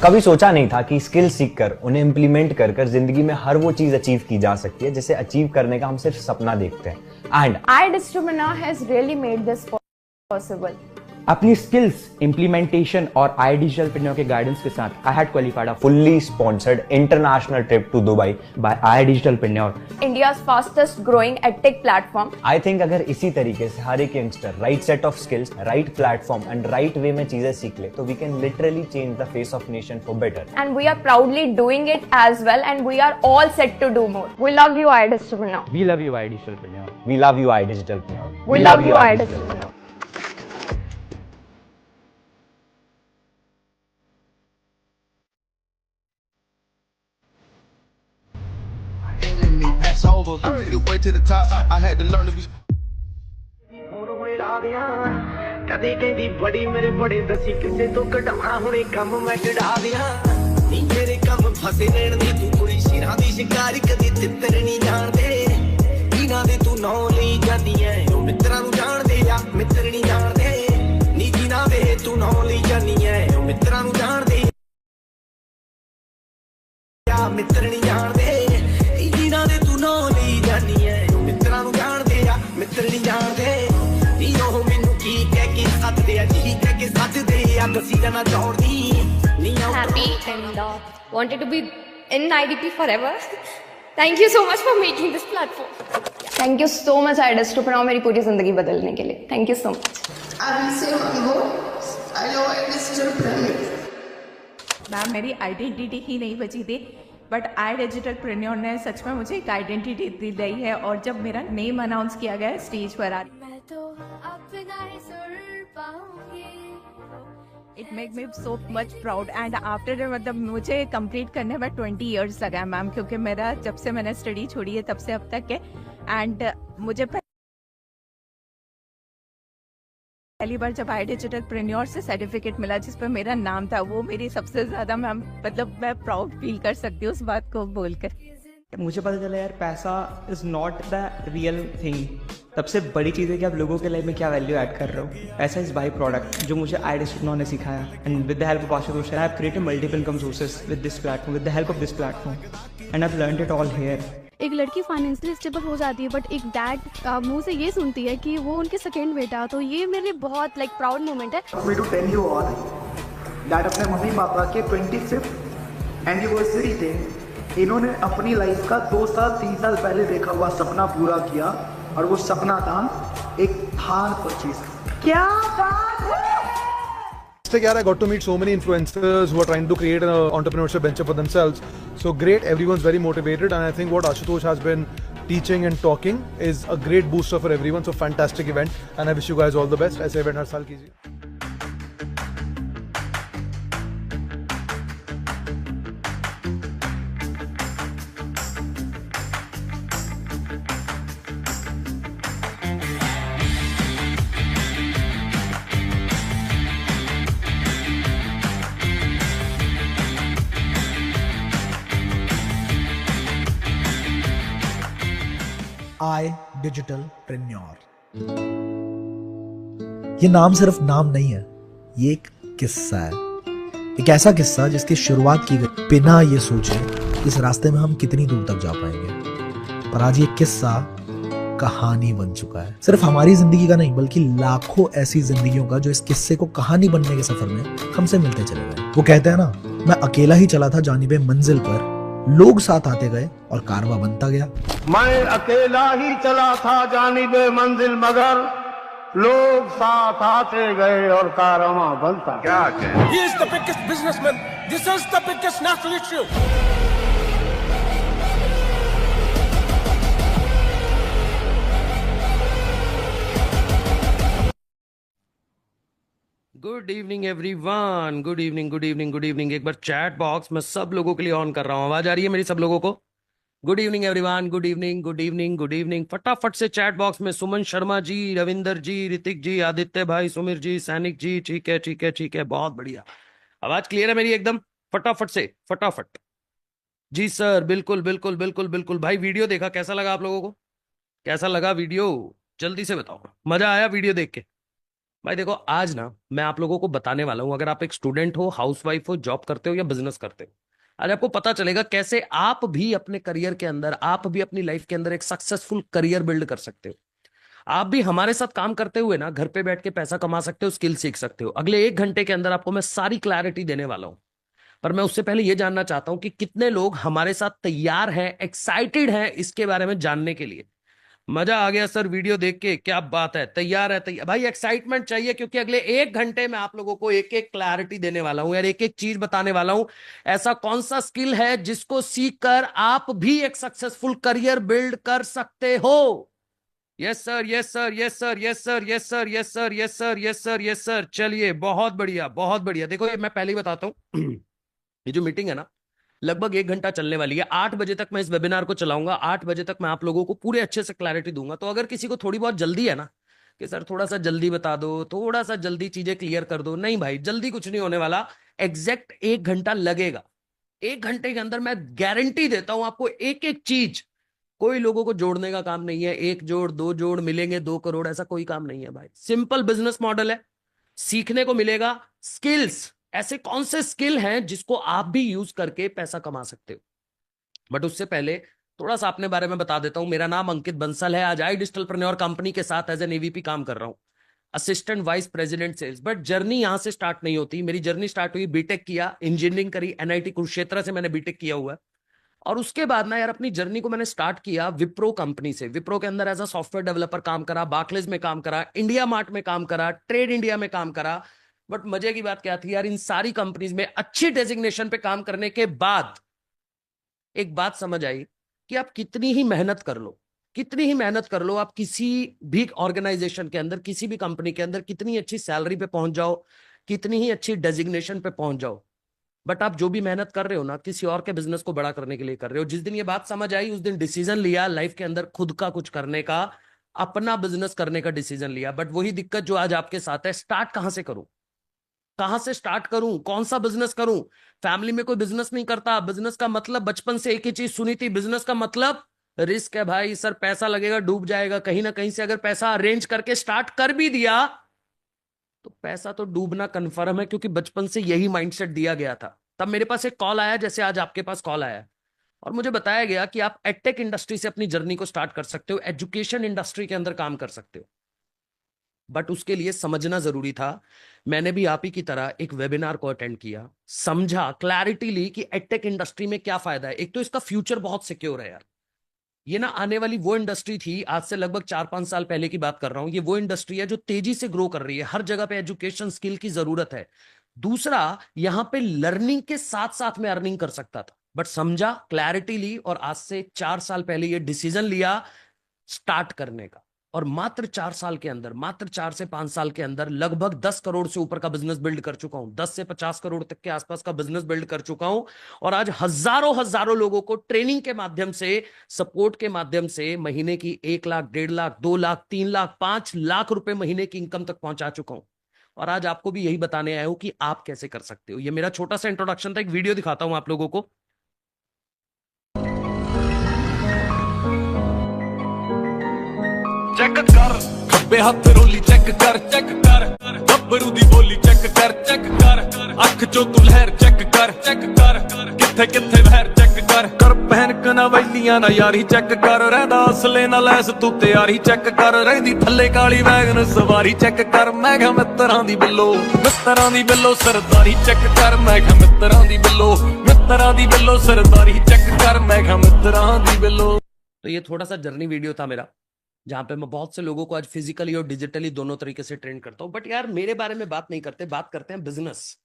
कभी सोचा नहीं था कि स्किल सीख कर उन्हें इम्प्लीमेंट कर कर जिंदगी में हर वो चीज अचीव की जा सकती है जिसे अचीव करने का हम सिर्फ सपना देखते हैं। And iDistribunal has really made this possible. अपनी स्किल्स इम्प्लीमेंटेशन और आई डिजिटलप्रेन्योर के गाइडेंस के साथ I had qualified a fully sponsored international trip to Dubai by iDigitalpreneur, India's fastest growing edtech platform. I think अगर इसी तरीके से हर एक youngster right set of skills, right platform and right way में चीजें सीख ले तो we can literally change the face of nation for better. And we are proudly doing it as well, and we are all set to do more. We love you, iDistribunal. We love you iDigitalpreneur. We love you iDigitalpreneur. We love you, iDistribunal. Pass over, the way to the top. I had to learn to be. ਕਦੇ ਕਹਿੰਦੀ ਬੜੀ ਮੇਰੇ ਬੜੇ ਦਸੀ ਕਿਸੇ ਤੋਂ ਕਢਾਉਣਾ ਹੁਣੇ ਕੰਮ ਮੈਂ ਕਢਾ ਦਿਆਂ ਨੀ ਮੇਰੇ ਕੰਮ ਫਸੇ ਰਹਿਣ ਦੀ ਤੂੰ ਕੁੜੀ ਸਿਰਾਂ ਦੀ ਸ਼ਿਕਾਰੀ ਕਦੀ ਤਿੱਤਰ ਨਹੀਂ ਜਾਣਦੇ ਇਹਨਾਂ ਦੇ ਤੂੰ ਨੌ ਲਈ ਜਾਂਦੀ ਐ ਉਹ ਮਿੱਤਰਾਂ ਨੂੰ ਜਾਣਦੇ ਆ ਮਿੱਤਰ ਨਹੀਂ ਜਾਣਦੇ ਨੀ ਜਿਨ੍ਹਾਂ ਦੇ ਤੂੰ ਨੌ ਲਈ ਜਾਂਦੀ ਐ ਉਹ ਮਿੱਤਰਾਂ ਨੂੰ ਜਾਣਦੇ ਆ ਮਿੱਤਰ ਨਹੀਂ ਜਾਣਦੇ ਨੀ ਜਿਨ੍ਹਾਂ ਦੇ ਤੂੰ ਨੌ ਲਈ ਜਾਂਦੀ ਐ ਉਹ ਮਿੱਤਰਾਂ ਨੂੰ ਜਾਣਦੇ ਆ ਮਿੱਤਰ ਨਹੀਂ ਜਾਣਦੇ ਨੀ ਉਹ ਮੈਨੂੰ ਕੀ ਕਹਿ ਕੇ ਸੱਦਦੇ ਆ ਜੀ ਕਹਿ ਕੇ ਸੱਦਦੇ ਆ ਦਸੀ ਜਾਣਾ ਚੌੜਦੀ ਨੀ happy and wanted to be in IDP forever. Thank you so much for making this platform. Thank you so much, iDistribunal, मेरी पूरी जिंदगी बदलने के लिए. Thank you so much. Ma'am मेरी आइडेंटिटी ही नहीं बची थी, बट आई डिजिटलप्रेन्योर ने सच में मुझे एक आइडेंटिटी दिलाई है। और जब मेरा नेम अनाउंस किया गया स्टेज पर आ मैं तो अपना ही सुर पाऊंगी। It make me so much proud and after मतलब मुझे कंप्लीट करने में 20 इयर्स लगा मैम, क्योंकि मेरा जब से मैंने स्टडी छोड़ी है तब से अब तक है। एंड मुझे पहली बार जब आई डिजिटलप्रेन्योर से सर्टिफिकेट मिला जिस पर मेरा नाम था, वो मेरी सबसे ज्यादा मैम मतलब मैं प्राउड फील कर सकती हूँ उस बात को बोलकर। मुझे पता चला यार पैसा is not the real thing. सबसे बड़ी चीज़ है कि आप लोगों के लाइफ में क्या वैल्यू ऐड कर रहे हो। पैसा इज बाई प्रोडक्ट जो मुझे आई डिजिटलप्रेन्योर ने सिखाया। And with the help of Ashutosh I have created multiple income sources with this platform, with the help of this platform, and I have learned it all here. एक लड़की फाइनेंशियली स्टेबल हो जाती है but एक डैड मुंह से ये सुनती है कि वो उनके सेकंड बेटा, तो ये मेरे लिए बहुत लाइक प्राउड मोमेंट है। Me to tell you all that अपने मम्मी पापा के 25th एनिवर्सरी थे, इन्होंने अपनी लाइफ का 2 साल 3 साल पहले देखा हुआ सपना पूरा किया, और वो सपना था एक थार परचेज। क्या बात है। I got to meet so many influencers who are trying to create an entrepreneurship venture for themselves. So great, everyone's very motivated, and I think what Ashutosh has been teaching and talking is a great booster for everyone. So fantastic event, and I wish you guys all the best. ऐसे event हर साल कीजिए। आई डिजिटलप्रेन्योर, ये नाम सिर्फ नाम नहीं है, ये एक किस्सा है। एक ऐसा किस्सा जिसकी शुरुआत की गई बिना ये सोचे इस रास्ते में हम कितनी दूर तक जा पाएंगे। पर आज ये किस्सा कहानी बन चुका है। सिर्फ हमारी जिंदगी का नहीं बल्कि लाखों ऐसी जिंदगियों का जो इस किस्से को कहानी बनने के सफर में हमसे मिलते चले गए। वो कहते हैं ना, मैं अकेला ही चला था जानिबे मंजिल पर, लोग साथ आते गए और कारवां बनता गया। मैं अकेला ही चला था जानिबे मंजिल, मगर लोग साथ आते गए और कारवां बनता। क्या He is the biggest businessman. This is the biggest national issue. Good evening everyone, good evening good evening good evening. एक बार चैट बॉक्स मैं सब लोगों के लिए ऑन कर रहा हूँ। आवाज आ रही है मेरी सब लोगों को? Good evening everyone, good evening good evening good evening. फटाफट से चैट बॉक्स में सुमन शर्मा जी, रविंदर जी, ऋतिक जी, आदित्य भाई, सुमीर जी, सैनिक जी, ठीक है ठीक है ठीक है, बहुत बढ़िया। आवाज क्लियर है मेरी एकदम? फटाफट से फटाफट। जी सर, बिल्कुल बिल्कुल बिल्कुल बिल्कुल। भाई वीडियो देखा, कैसा लगा आप लोगों को? कैसा लगा वीडियो? जल्दी से बताओ। मजा आया वीडियो देख के? भाई देखो, आज ना मैं आप लोगों को बताने वाला हूं, अगर आप एक स्टूडेंट हो, हाउसवाइफ हो, जॉब करते हो या बिजनेस करते हो, आज आपको पता चलेगा कैसे आप भी अपने करियर के अंदर, आप भी अपनी लाइफ के अंदर एक सक्सेसफुल करियर बिल्ड कर सकते हो। आप भी हमारे साथ काम करते हुए ना घर पे बैठ के पैसा कमा सकते हो, स्किल सीख सकते हो। अगले 1 घंटे के अंदर आपको मैं सारी क्लैरिटी देने वाला हूं। पर मैं उससे पहले यह जानना चाहता हूं कि कितने लोग हमारे साथ तैयार हैं, एक्साइटेड हैं इसके बारे में जानने के लिए। मजा आ गया सर वीडियो देख के, क्या बात है, तैयार है, तैयार भाई। एक्साइटमेंट चाहिए, क्योंकि अगले 1 घंटे में आप लोगों को एक एक क्लैरिटी देने वाला हूं यार, एक एक चीज बताने वाला हूं। ऐसा कौन सा स्किल है जिसको सीखकर आप भी एक सक्सेसफुल करियर बिल्ड कर सकते हो। Yes sir, yes sir, yes sir, yes sir, yes sir, yes sir, yes sir, yes sir, yes sir. चलिए, बहुत बढ़िया, बहुत बढ़िया। देखो, ये मैं पहले ही बताता हूं ये जो मीटिंग है ना, लगभग 1 घंटा चलने वाली है। 8 बजे तक मैं इस वेबिनार को चलाऊंगा। 8 बजे तक मैं आप लोगों को पूरे अच्छे से क्लैरिटी दूंगा। तो अगर किसी को थोड़ी बहुत जल्दी है ना कि सर थोड़ा सा जल्दी बता दो, थोड़ा सा जल्दी चीजें क्लियर कर दो, नहीं भाई, जल्दी कुछ नहीं होने वाला। एग्जैक्ट 1 घंटा लगेगा। 1 घंटे के अंदर मैं गारंटी देता हूं आपको, एक एक चीज। कोई लोगों को जोड़ने का काम नहीं है, 1 जोड़ 2 जोड़ मिलेंगे 2 करोड़, ऐसा कोई काम नहीं है भाई। सिंपल बिजनेस मॉडल है, सीखने को मिलेगा। स्किल्स, ऐसे कौन से स्किल हैं जिसको आप भी यूज करके पैसा कमा सकते हो। बट उससे पहले थोड़ा सा अपने बारे में बता देता हूं। मेरा नाम अंकित बंसल है। आज आई डिजिटलप्रेन्योर कंपनी के साथ एज एन एवीपी काम कर रहा हूं, assistant vice president sales. But journey यहां से स्टार्ट नहीं होती। मेरी जर्नी स्टार्ट हुई, बीटेक किया, इंजीनियरिंग करी, एनआईटी कुरुक्षेत्र से मैंने बीटेक किया हुआ है। और उसके बाद ना यार अपनी जर्नी को मैंने स्टार्ट किया विप्रो कंपनी से। विप्रो के अंदर एज अ सॉफ्टवेयर डेवलपर काम करा, बार्कलेज में काम करा, इंडिया मार्ट में काम करा, ट्रेड इंडिया में काम करा। बट मजे की बात क्या थी यार, इन सारी कंपनीज में अच्छी डेजिग्नेशन पे काम करने के बाद एक बात समझ आई कि आप कितनी ही मेहनत कर लो, कितनी ही मेहनत कर लो, आप किसी भी ऑर्गेनाइजेशन के अंदर, किसी भी कंपनी के अंदर कितनी अच्छी सैलरी पे पहुंच जाओ, कितनी ही अच्छी डेजिग्नेशन पे पहुंच जाओ, बट आप जो भी मेहनत कर रहे हो ना, किसी और के बिजनेस को बड़ा करने के लिए कर रहे हो। जिस दिन ये बात समझ आई, उस दिन डिसीजन लिया लाइफ के अंदर खुद का कुछ करने का, अपना बिजनेस करने का डिसीजन लिया। बट वही दिक्कत जो आज आपके साथ है, स्टार्ट कहां से करूं, कहां से स्टार्ट करूं, कौन सा बिजनेस करूं। फैमिली में कोई बिजनेस नहीं करता। बिजनेस का मतलब बचपन से एक ही चीज सुनी थी, बिजनेस का मतलब रिस्क है भाई। सर पैसा लगेगा, डूब जाएगा। कहीं ना कहीं से अगर पैसा अरेंज करके स्टार्ट कर भी दिया तो पैसा तो डूबना कन्फर्म है, क्योंकि बचपन से यही माइंडसेट दिया गया था। तब मेरे पास एक कॉल आया, जैसे आज आपके पास कॉल आया, और मुझे बताया गया कि आप एडटेक इंडस्ट्री से अपनी जर्नी को स्टार्ट कर सकते हो, एजुकेशन इंडस्ट्री के अंदर काम कर सकते हो। बट उसके लिए समझना जरूरी था। मैंने भी आप ही की तरह एक वेबिनार को अटेंड किया, समझा, क्लैरिटी ली कि एडटेक इंडस्ट्री में क्या फायदा है। एक तो इसका फ्यूचर बहुत सिक्योर है यार। ये ना आने वाली वो इंडस्ट्री थी, आज से लगभग 4-5 साल पहले की बात कर रहा हूं। ये वो इंडस्ट्री है जो तेजी से ग्रो कर रही है। हर जगह पे एजुकेशन स्किल की जरूरत है। दूसरा, यहां पे लर्निंग के साथ साथ में अर्निंग कर सकता था। बट समझा, क्लैरिटी ली, और आज से 4 साल पहले ये डिसीजन लिया स्टार्ट करने का। और मात्र 4 साल के अंदर, मात्र 4 से 5 साल के अंदर लगभग 10 करोड़ से ऊपर का बिजनेस बिल्ड कर चुका हूं। 10 से 50 करोड़ तक के आसपास का बिजनेस बिल्ड कर चुका हूं। और आज हजारों हजारों लोगों को ट्रेनिंग के माध्यम से, सपोर्ट के माध्यम से महीने की 1 लाख, 1.5 लाख, 2 लाख, 3 लाख, 5 लाख रुपए महीने की इनकम तक पहुंचा चुका हूं। और आज आपको भी यही बताने आया हूं कि आप कैसे कर सकते हो। ये मेरा छोटा सा इंट्रोडक्शन था। एक वीडियो दिखाता हूं आप लोगों को। चेक कर खब्बे हथ रोली, चेक कर गब्बरू दी बोली, चेक कर अख चो तू लहर, चेक कर किथे किथे बहर, चेक कर पहन कना वैलियां ना यारी, चेक कर रहंदा असले ना लैस तू तैयारी, चेक कर रहिंदी थल्ले काली वैगन सवारी, चेक कर मैं कहा मित्तरां दी बिल्लो सरदारी, चेक कर मैं कहा मित्तरां दी बिल्लो सरदारी, चेक कर मैं कहा मित्तरां दी बिल्लो। तो ये थोड़ा सा जर्नी वीडियो था मेरा, जहां पे मैं बहुत से लोगों को आज फिजिकली और डिजिटली दोनों तरीके से ट्रेन करता हूं। बट यार मेरे बारे में बात नहीं करते, बात करते हैं बिजनेस।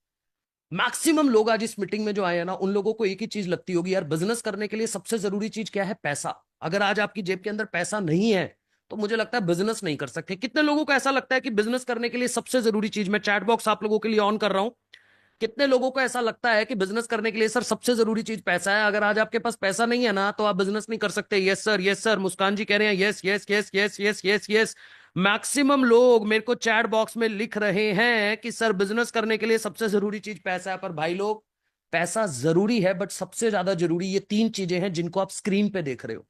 मैक्सिमम लोग आज इस मीटिंग में जो आए हैं ना, उन लोगों को एक ही चीज लगती होगी यार, बिजनेस करने के लिए सबसे जरूरी चीज क्या है? पैसा। अगर आज आपकी जेब के अंदर पैसा नहीं है तो मुझे लगता है बिजनेस नहीं कर सकते। कितने लोगों को ऐसा लगता है कि बिजनेस करने के लिए सबसे जरूरी चीज, मैं चैट बॉक्स आप लोगों के लिए ऑन कर रहा हूं, कितने लोगों को ऐसा लगता है कि बिजनेस करने के लिए सर सबसे जरूरी चीज पैसा है? अगर आज आपके पास पैसा नहीं है ना तो आप बिजनेस नहीं कर सकते। Yes sir, yes sir. Muskan ji कह रहे हैं yes yes yes yes yes yes yes. Maximum लोग मेरे को चैट बॉक्स में लिख रहे हैं कि सर बिजनेस करने के लिए सबसे जरूरी चीज पैसा है। पर भाई लोग, पैसा जरूरी है, बट सबसे ज्यादा जरूरी ये 3 चीजें हैं जिनको आप स्क्रीन पे देख रहे हो।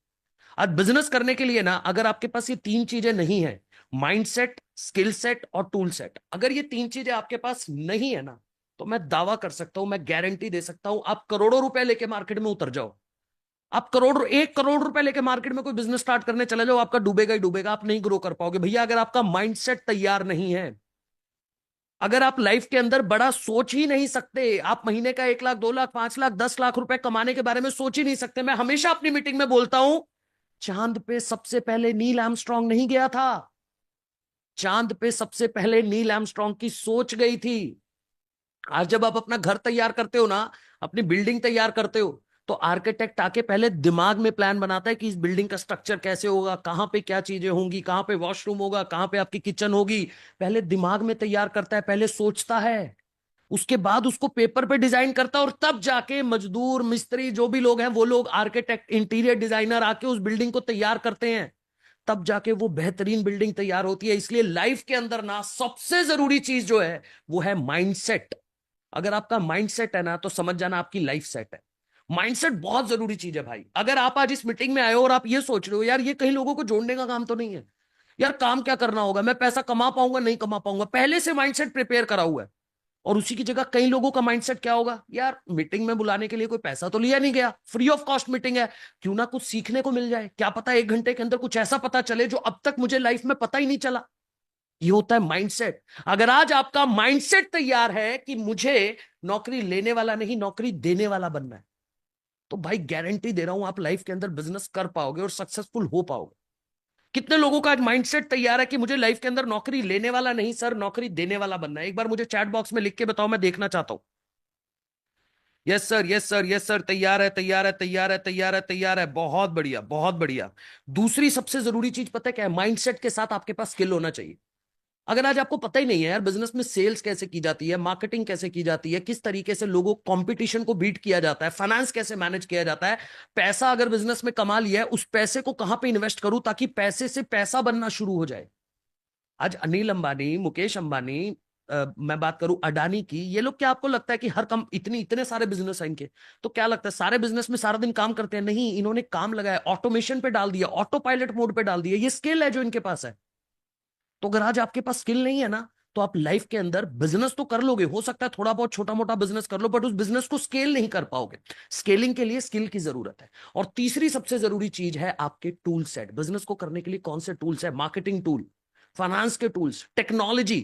आज बिजनेस करने के लिए ना, अगर आपके पास ये 3 चीजें नहीं है, माइंडसेट, स्किल सेट और टूल सेट। अगर ये 3 चीजें आपके पास नहीं है ना, तो मैं दावा कर सकता हूं, मैं गारंटी दे सकता हूं, आप करोड़ों रुपए लेके मार्केट में उतर जाओ, आप 1 करोड़ रुपए लेके मार्केट में कोई बिजनेस स्टार्ट करने चले जाओ, आपका डूबेगा ही डूबेगा, आप नहीं ग्रो कर पाओगे भैया, अगर आपका माइंडसेट तैयार नहीं है। अगर आप लाइफ के अंदर बड़ा सोच ही नहीं सकते, आप महीने का 1 लाख, 2 लाख, 5 लाख, 10 लाख रुपए कमाने के बारे में सोच ही नहीं सकते। मैं हमेशा अपनी मीटिंग में बोलता हूं, चांद पे सबसे पहले नील आर्मस्ट्रांग नहीं गया था, चांद पे सबसे पहले नील आर्मस्ट्रांग की सोच गई थी। आज जब आप अपना घर तैयार करते हो ना, अपनी बिल्डिंग तैयार करते हो, तो आर्किटेक्ट आके पहले दिमाग में प्लान बनाता है कि इस बिल्डिंग का स्ट्रक्चर कैसे होगा, कहां पे क्या चीजें होंगी, कहां पे वॉशरूम होगा, कहां पे आपकी किचन होगी, पहले दिमाग में तैयार करता है, पहले सोचता है, उसके बाद उसको पेपर पे डिजाइन करता है, और तब जाके मजदूर, मिस्त्री, जो भी लोग हैं, वो लोग आर्किटेक्ट, इंटीरियर डिजाइनर आके उस बिल्डिंग को तैयार करते हैं, तब जाके वो बेहतरीन बिल्डिंग तैयार होती है। इसलिए लाइफ के अंदर ना सबसे जरूरी चीज जो है वो है माइंडसेट। अगर आपका माइंडसेट है ना, तो समझ जाना आपकी लाइफ सेट है। माइंडसेट बहुत जरूरी चीज है भाई। अगर आप आज इस मीटिंग में आए हो और आप ये सोच रहे हो यार ये कहीं लोगों को जोड़ने का काम तो नहीं है, यार काम क्या करना होगा, मैं पैसा कमा पाऊंगा नहीं कमा पाऊंगा, पहले से माइंडसेट प्रिपेयर करा हुआ है। और उसी की जगह कई लोगों का माइंडसेट क्या होगा, यार मीटिंग में बुलाने के लिए कोई पैसा तो लिया नहीं गया, फ्री ऑफ कॉस्ट मीटिंग है, क्यों ना कुछ सीखने को मिल जाए, क्या पता 1 घंटे के अंदर कुछ ऐसा पता चले जो अब तक मुझे लाइफ में पता ही नहीं चला। ये होता है माइंडसेट। अगर आज आपका माइंडसेट तैयार है कि मुझे नौकरी लेने वाला नहीं नौकरी देने वाला बनना है, तो भाई गारंटी दे रहा हूं आप लाइफ के अंदर बिजनेस कर पाओगे और सक्सेसफुल हो पाओगे। कितने लोगों का आज माइंडसेट तैयार है कि मुझे लाइफ के अंदर नौकरी लेने वाला नहीं सर, नौकरी देने वाला बनना है? एक बार मुझे चैट बॉक्स में लिख के बताओ, मैं देखना चाहता हूं। Yes sir, yes sir, yes sir, तैयार है, तैयार है, तैयार है, तैयार है, तैयार है, बहुत बढ़िया, बहुत बढ़िया। दूसरी सबसे जरूरी चीज पता है क्या है? माइंडसेट के साथ आपके पास स्किल होना चाहिए। अगर आज आपको पता ही नहीं है यार बिजनेस में सेल्स कैसे की जाती है, मार्केटिंग कैसे की जाती है, किस तरीके से लोगों कंपटीशन को बीट किया जाता है, फाइनेंस कैसे मैनेज किया जाता है, पैसा अगर बिजनेस में कमा लिया है उस पैसे को कहां पे इन्वेस्ट करूं ताकि पैसे से पैसा बनना शुरू हो जाए। आज अनिल अंबानी, मुकेश अंबानी, मैं बात करूं अडानी की, ये लोग, क्या आपको लगता है कि हर कम इतने सारे बिजनेस हैं इनके, तो क्या लगता है सारे बिजनेस में सारा दिन काम करते हैं? नहीं, इन्होंने काम लगाया, ऑटोमेशन पे डाल दिया, ऑटो पायलट मोड पे डाल दिया। ये स्किल है जो इनके पास है। तो अगर आज आपके पास स्किल नहीं है ना, तो आप लाइफ के अंदर बिजनेस तो कर लोगे, हो सकता है थोड़ा बहुत छोटा मोटा बिजनेस कर लो, बट उस बिजनेस को स्केल नहीं कर पाओगे। स्केलिंग के लिए स्किल की जरूरत है। और तीसरी सबसे जरूरी चीज है आपके टूल सेट। बिजनेस को करने के लिए कौन से टूल्स है? मार्केटिंग टूल, फाइनेंस के टूल्स, टेक्नोलॉजी।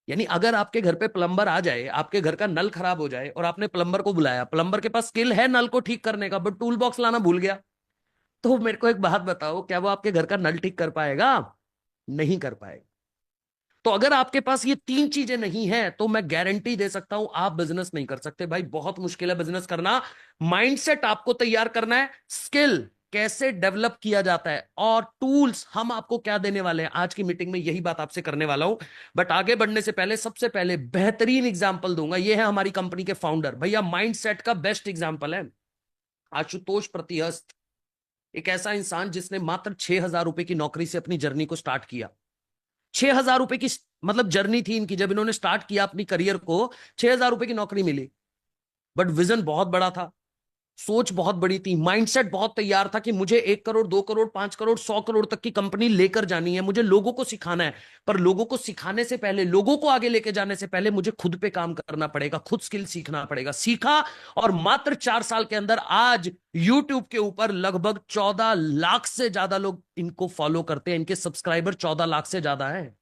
यानी अगर आपके घर पे प्लम्बर आ जाए, आपके घर का नल खराब हो जाए और आपने प्लम्बर को बुलाया, प्लम्बर के पास स्किल है नल को ठीक करने का, बट टूल बॉक्स लाना भूल गया, तो मेरे को एक बात बताओ, क्या वो आपके घर का नल ठीक कर पाएगा? नहीं कर पाएगा। तो अगर आपके पास ये 3 चीजें नहीं है, तो मैं गारंटी दे सकता हूं आप बिजनेस नहीं कर सकते भाई। बहुत मुश्किल है बिजनेस करना। माइंडसेट आपको तैयार करना है, स्किल कैसे डेवलप किया जाता है, और टूल्स हम आपको क्या देने वाले हैं। आज की मीटिंग में यही बात आपसे करने वाला हूं। बट आगे बढ़ने से पहले सबसे पहले बेहतरीन एग्जाम्पल दूंगा। ये है हमारी कंपनी के फाउंडर, भैया माइंडसेट का बेस्ट एग्जाम्पल है आशुतोष प्रतिहस्त। एक ऐसा इंसान जिसने मात्र 6,000 रुपए की नौकरी से अपनी जर्नी को स्टार्ट किया। 6,000 रुपए की मतलब जर्नी थी इनकी। जब इन्होंने स्टार्ट किया अपनी करियर को, 6,000 रुपए की नौकरी मिली, बट विजन बहुत बड़ा था, सोच बहुत बड़ी थी, माइंडसेट बहुत तैयार था कि मुझे 1 करोड़, 2 करोड़, 5 करोड़, 100 करोड़ तक की कंपनी लेकर जानी है, मुझे लोगों को सिखाना है। पर लोगों को सिखाने से पहले, लोगों को आगे लेके जाने से पहले मुझे खुद पे काम करना पड़ेगा, खुद स्किल सीखना पड़ेगा। सीखा, और मात्र 4 साल के अंदर आज यूट्यूब के ऊपर लगभग 14 लाख से ज्यादा लोग इनको फॉलो करते हैं। इनके सब्सक्राइबर 14 लाख से ज्यादा है।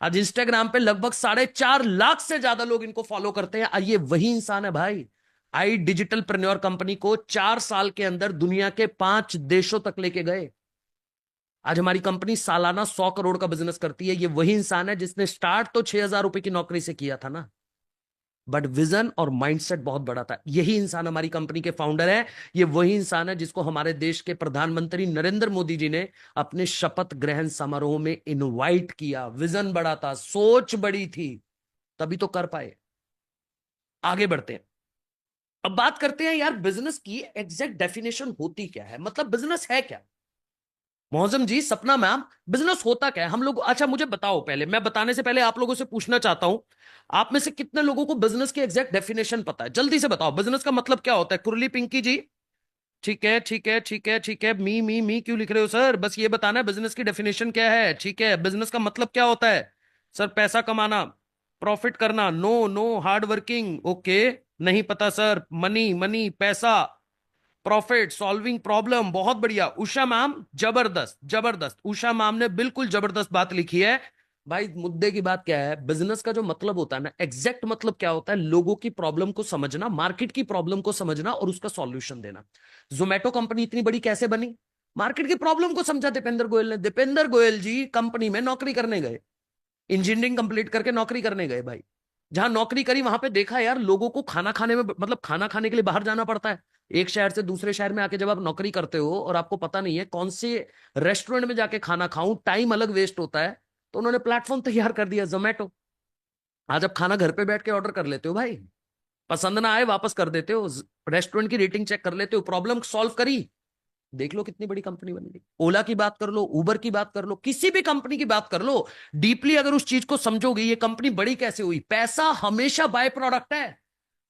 आज इंस्टाग्राम पे लगभग 4.5 लाख से ज्यादा लोग इनको फॉलो करते हैं। ये वही इंसान है भाई। आई डिजिटल प्रेन्योर कंपनी को 4 साल के अंदर दुनिया के 5 देशों तक लेके गए। आज हमारी कंपनी सालाना 100 करोड़ का बिजनेस करती है। ये वही इंसान है जिसने स्टार्ट तो 6,000 रुपए की नौकरी से किया था ना, बट विजन और माइंडसेट बहुत बड़ा था। यही इंसान हमारी कंपनी के फाउंडर है। ये वही इंसान है जिसको हमारे देश के प्रधानमंत्री नरेंद्र मोदी जी ने अपने शपथ ग्रहण समारोह में इनवाइट किया। विजन बड़ा था, सोच बड़ी थी, तभी तो कर पाए। आगे बढ़ते हैं, अब बात करते हैं यार बिजनेस की एग्जैक्ट डेफिनेशन होती क्या है, मतलब बिजनेस है क्या। मौजम जी, सपना मैम, बिजनेस होता क्या है हम लोग? अच्छा मुझे बताओ, पहले मैं बताने से पहले आप लोगों से पूछना चाहता हूं, आप में से कितने लोगों को बिजनेस की एग्जैक्ट डेफिनेशन पता है? जल्दी से बताओ, बिजनेस का मतलब क्या होता है? कुरली पिंकी जी, ठीक है, ठीक है, ठीक है, ठीक है। मी क्यों लिख रहे हो सर? बस ये बताना है बिजनेस की डेफिनेशन क्या है। ठीक है, बिजनेस का मतलब क्या होता है सर? पैसा कमाना, प्रॉफिट करना। No no, hard working. Okay, नहीं पता सर। मनी मनी, पैसा, प्रॉफिट, सॉल्विंग प्रॉब्लम। बहुत बढ़िया उषा मैम, जबरदस्त जबरदस्त। उषा मैम ने बिल्कुल जबरदस्त बात लिखी है। भाई मुद्दे की बात क्या है? बिजनेस का जो मतलब होता है ना, एग्जैक्ट मतलब क्या होता है? लोगों की प्रॉब्लम को समझना, मार्केट की प्रॉब्लम को समझना और उसका सॉल्यूशन देना। जोमेटो कंपनी इतनी बड़ी कैसे बनी? मार्केट की प्रॉब्लम को समझा दीपेंद्र गोयल ने। दीपेंद्र गोयल जी कंपनी में नौकरी करने गए, इंजीनियरिंग कंप्लीट करके नौकरी करने गए। भाई जहां नौकरी करी वहां पे देखा यार लोगों को खाना खाने में, मतलब खाना खाने के लिए बाहर जाना पड़ता है। एक शहर से दूसरे शहर में आके जब आप नौकरी करते हो और आपको पता नहीं है कौन से रेस्टोरेंट में जाके खाना खाऊं, टाइम अलग वेस्ट होता है, तो उन्होंने प्लेटफॉर्म तैयार कर दिया, जोमेटो। आज आप खाना घर पे बैठ के ऑर्डर कर लेते हो भाई, पसंद ना आए वापस कर देते हो, रेस्टोरेंट की रेटिंग चेक कर लेते हो, प्रॉब्लम सॉल्व करी। देख लो कितनी बड़ी कंपनी बन गई। ओला की बात कर लो, उबर की बात कर लो, किसी भी कंपनी की बात कर लो, डीपली अगर उस चीज को समझोगे ये कंपनी बड़ी कैसे हुई। पैसा हमेशा बाय प्रोडक्ट है।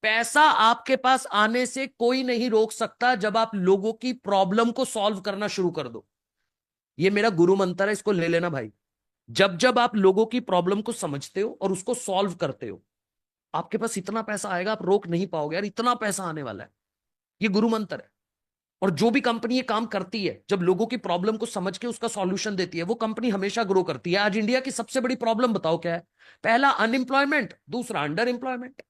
पैसा आपके पास आने से कोई नहीं रोक सकता जब आप लोगों की प्रॉब्लम को सॉल्व करना शुरू कर दो। ये मेरा गुरु मंत्र है, इसको ले लेना भाई। जब जब आप लोगों की प्रॉब्लम को समझते हो और उसको सॉल्व करते हो, आपके पास इतना पैसा आएगा आप रोक नहीं पाओगे यार, इतना पैसा आने वाला है। ये गुरु मंत्र है। और जो भी कंपनी ये काम करती है, जब लोगों की प्रॉब्लम को समझ के उसका सॉल्यूशन देती है, वो कंपनी हमेशा ग्रो करती है। आज इंडिया की सबसे बड़ी प्रॉब्लम बताओ क्या है? पहला अनएम्प्लॉयमेंट, दूसरा अंडर एम्प्लॉयमेंट।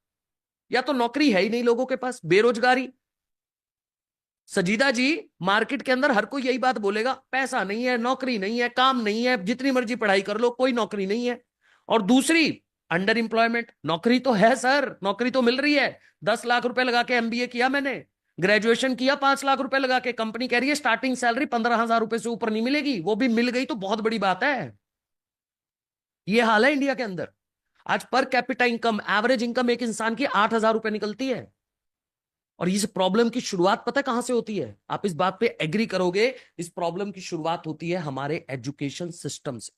या तो नौकरी है ही नहीं लोगों के पास, बेरोजगारी। सजीदा जी, मार्केट के अंदर हर कोई यही बात बोलेगा, पैसा नहीं है, नौकरी नहीं है, काम नहीं है, जितनी मर्जी पढ़ाई कर लो कोई नौकरी नहीं है। और दूसरी अंडर एम्प्लॉयमेंट। नौकरी तो है सर, नौकरी तो मिल रही है। 10 लाख रुपए लगा के एमबीए किया मैंने, ग्रेजुएशन किया 5 लाख रुपए लगा के, कंपनी कह रही है स्टार्टिंग सैलरी 15,000 रुपए से ऊपर नहीं मिलेगी। वो भी मिल गई तो बहुत बड़ी बात है। ये हाल है इंडिया के अंदर। आज per capita income, average income एक इंसान की 8,000 रुपए निकलती है। और इस प्रॉब्लम की शुरुआत पता है कहां से होती है? आप इस बात पे एग्री करोगे, इस प्रॉब्लम की शुरुआत होती है हमारे एजुकेशन सिस्टम से।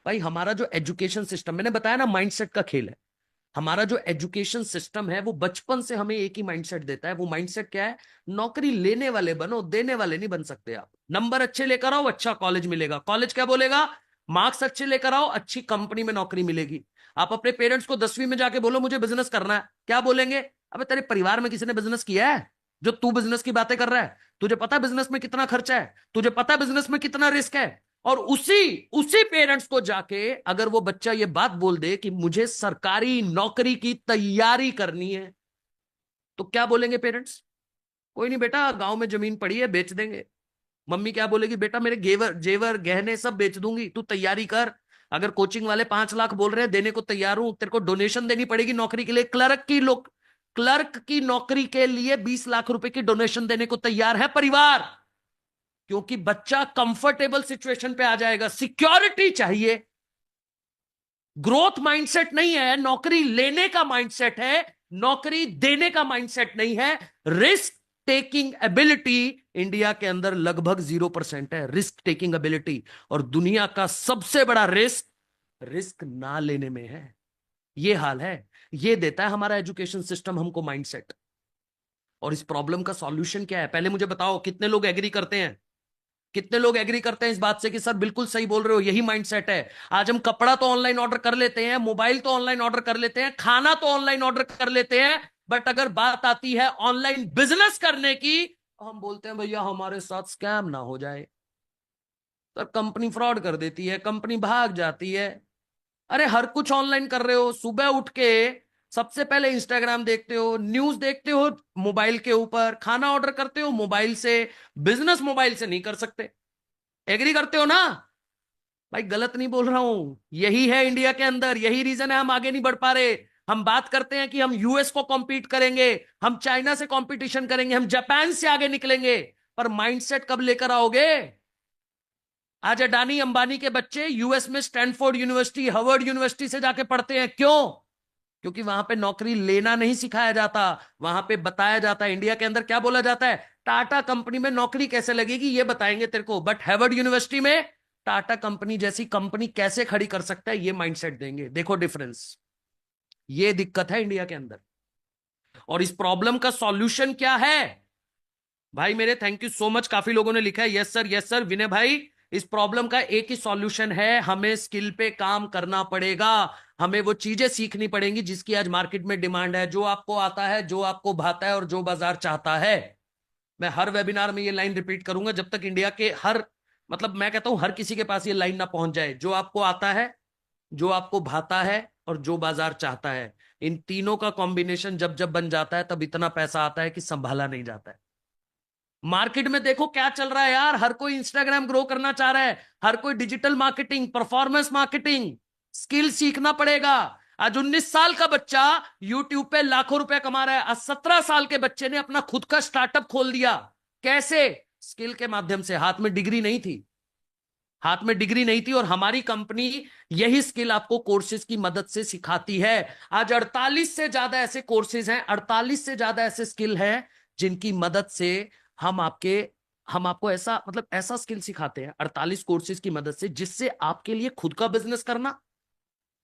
भाई हमारा जो एजुकेशन सिस्टम, मैंने बताया ना माइंडसेट का खेल है। हमारा जो एजुकेशन सिस्टम है वो बचपन से हमें एक ही माइंडसेट देता है। वो माइंडसेट क्या है? नौकरी लेने वाले बनो, देने वाले नहीं बन सकते आप। नंबर अच्छे लेकर आओ, अच्छा कॉलेज मिलेगा। कॉलेज क्या बोलेगा? मार्क्स अच्छे लेकर आओ, अच्छी कंपनी में नौकरी मिलेगी। आप अपने पेरेंट्स को 10वीं में जाके बोलो मुझे बिजनेस करना है, क्या बोलेंगे? अबे तेरे परिवार में किसी ने बिजनेस किया है जो तू बिजनेस की बातें कर रहा है? तुझे पता है बिजनेस में कितना खर्चा है? तुझे पता है बिजनेस में कितना रिस्क है? और उसी पेरेंट्स को जाके अगर वो बच्चा ये बात बोल दे कि मुझे सरकारी नौकरी की तैयारी करनी है, तो क्या बोलेंगे पेरेंट्स? कोई नहीं बेटा, गांव में जमीन पड़ी है बेच देंगे। मम्मी क्या बोलेगी? बेटा मेरे जेवर गहने सब बेच दूंगी, तू तैयारी कर। अगर कोचिंग वाले 5 लाख बोल रहे हैं देने को तैयार हूं, तेरे को डोनेशन देनी पड़ेगी नौकरी के लिए। क्लर्क की नौकरी के लिए 20 लाख रुपए की डोनेशन देने को तैयार है परिवार, क्योंकि बच्चा कंफर्टेबल सिचुएशन पे आ जाएगा। सिक्योरिटी चाहिए, ग्रोथ माइंडसेट नहीं है, नौकरी लेने का माइंडसेट है, नौकरी देने का माइंडसेट नहीं है। रिस्क टेकिंग एबिलिटी इंडिया के अंदर लगभग 0% है, रिस्क टेकिंग एबिलिटी। और दुनिया का सबसे बड़ा रिस्क ना लेने में है। ये हाल है। ये देता है हमारा एजुकेशन सिस्टम हमको माइंडसेट। और इस प्रॉब्लम का सॉल्यूशन क्या है? पहले मुझे बताओ कितने लोग एग्री करते हैं? कितने लोग एग्री करते हैं इस बात से कि सर बिल्कुल सही बोल रहे हो, यही माइंडसेट है। आज हम कपड़ा तो ऑनलाइन ऑर्डर कर लेते हैं, मोबाइल तो ऑनलाइन ऑर्डर कर लेते हैं, खाना तो ऑनलाइन ऑर्डर कर लेते हैं, बट अगर बात आती है ऑनलाइन बिजनेस करने की, तो हम बोलते हैं भैया हमारे साथ स्कैम ना हो जाए। सर कंपनी फ्रॉड कर देती है, कंपनी भाग जाती है। अरे हर कुछ ऑनलाइन कर रहे हो। सुबह उठ के सबसे पहले इंस्टाग्राम देखते हो, न्यूज देखते हो मोबाइल के ऊपर, खाना ऑर्डर करते हो मोबाइल से, बिजनेस मोबाइल से नहीं कर सकते। एग्री करते हो ना? भाई गलत नहीं बोल रहा हूं, यही है इंडिया के अंदर, यही रीजन है हम आगे नहीं बढ़ पा रहे। हम बात करते हैं कि हम यूएस को कॉम्पीट करेंगे, हम चाइना से कंपटीशन करेंगे, हम जापान से आगे निकलेंगे, पर माइंडसेट कब लेकर आओगे? आज अडानी अंबानी के बच्चे यूएस में स्टैनफोर्ड यूनिवर्सिटी, हार्वर्ड यूनिवर्सिटी से जाके पढ़ते हैं। क्यों? क्योंकि वहां पे नौकरी लेना नहीं सिखाया जाता, वहां पे बताया जाता है। इंडिया के अंदर क्या बोला जाता है? टाटा कंपनी में नौकरी कैसे लगेगी ये बताएंगे तेरे को, बट हार्वर्ड यूनिवर्सिटी में टाटा कंपनी जैसी कंपनी कैसे खड़ी कर सकता है ये माइंडसेट देंगे। देखो डिफरेंस, ये दिक्कत है इंडिया के अंदर। और इस प्रॉब्लम का सॉल्यूशन क्या है? भाई मेरे थैंक यू सो मच, काफी लोगों ने लिखा है यस सर यस सर। विनय भाई, इस प्रॉब्लम का एक ही सॉल्यूशन है, हमें स्किल पे काम करना पड़ेगा, हमें वो चीजें सीखनी पड़ेंगी जिसकी आज मार्केट में डिमांड है, जो आपको आता है, जो आपको भाता है और जो बाजार चाहता है। मैं हर वेबिनार में ये लाइन रिपीट करूंगा जब तक इंडिया के हर, मतलब मैं कहता हूं हर किसी के पास ये लाइन ना पहुंच जाए। जो आपको आता है, जो आपको भाता है और जो बाजार चाहता है, इन तीनों का कॉम्बिनेशन जब जब बन जाता है तब इतना पैसा आता है कि संभाला नहीं जाता है। मार्केट में देखो क्या चल रहा है यार, हर कोई इंस्टाग्राम ग्रो करना चाह रहा है, हर कोई digital marketing, performance marketing, skill सीखना पड़ेगा। आज 19 साल का बच्चा यूट्यूब पे लाखों रुपए कमा रहा है। आज 17 साल के बच्चे ने अपना खुद का स्टार्टअप खोल दिया। कैसे? स्किल के माध्यम से। हाथ में डिग्री नहीं थी, हाथ में डिग्री नहीं थी, और हमारी कंपनी यही स्किल आपको कोर्सेज की मदद से सिखाती है। आज 48 से ज्यादा ऐसे कोर्सेज हैं, 48 से ज्यादा ऐसे स्किल हैं जिनकी मदद से हम आपको ऐसा, मतलब ऐसा स्किल सिखाते हैं 48 कोर्सेज की मदद से, जिससे आपके लिए खुद का बिजनेस करना,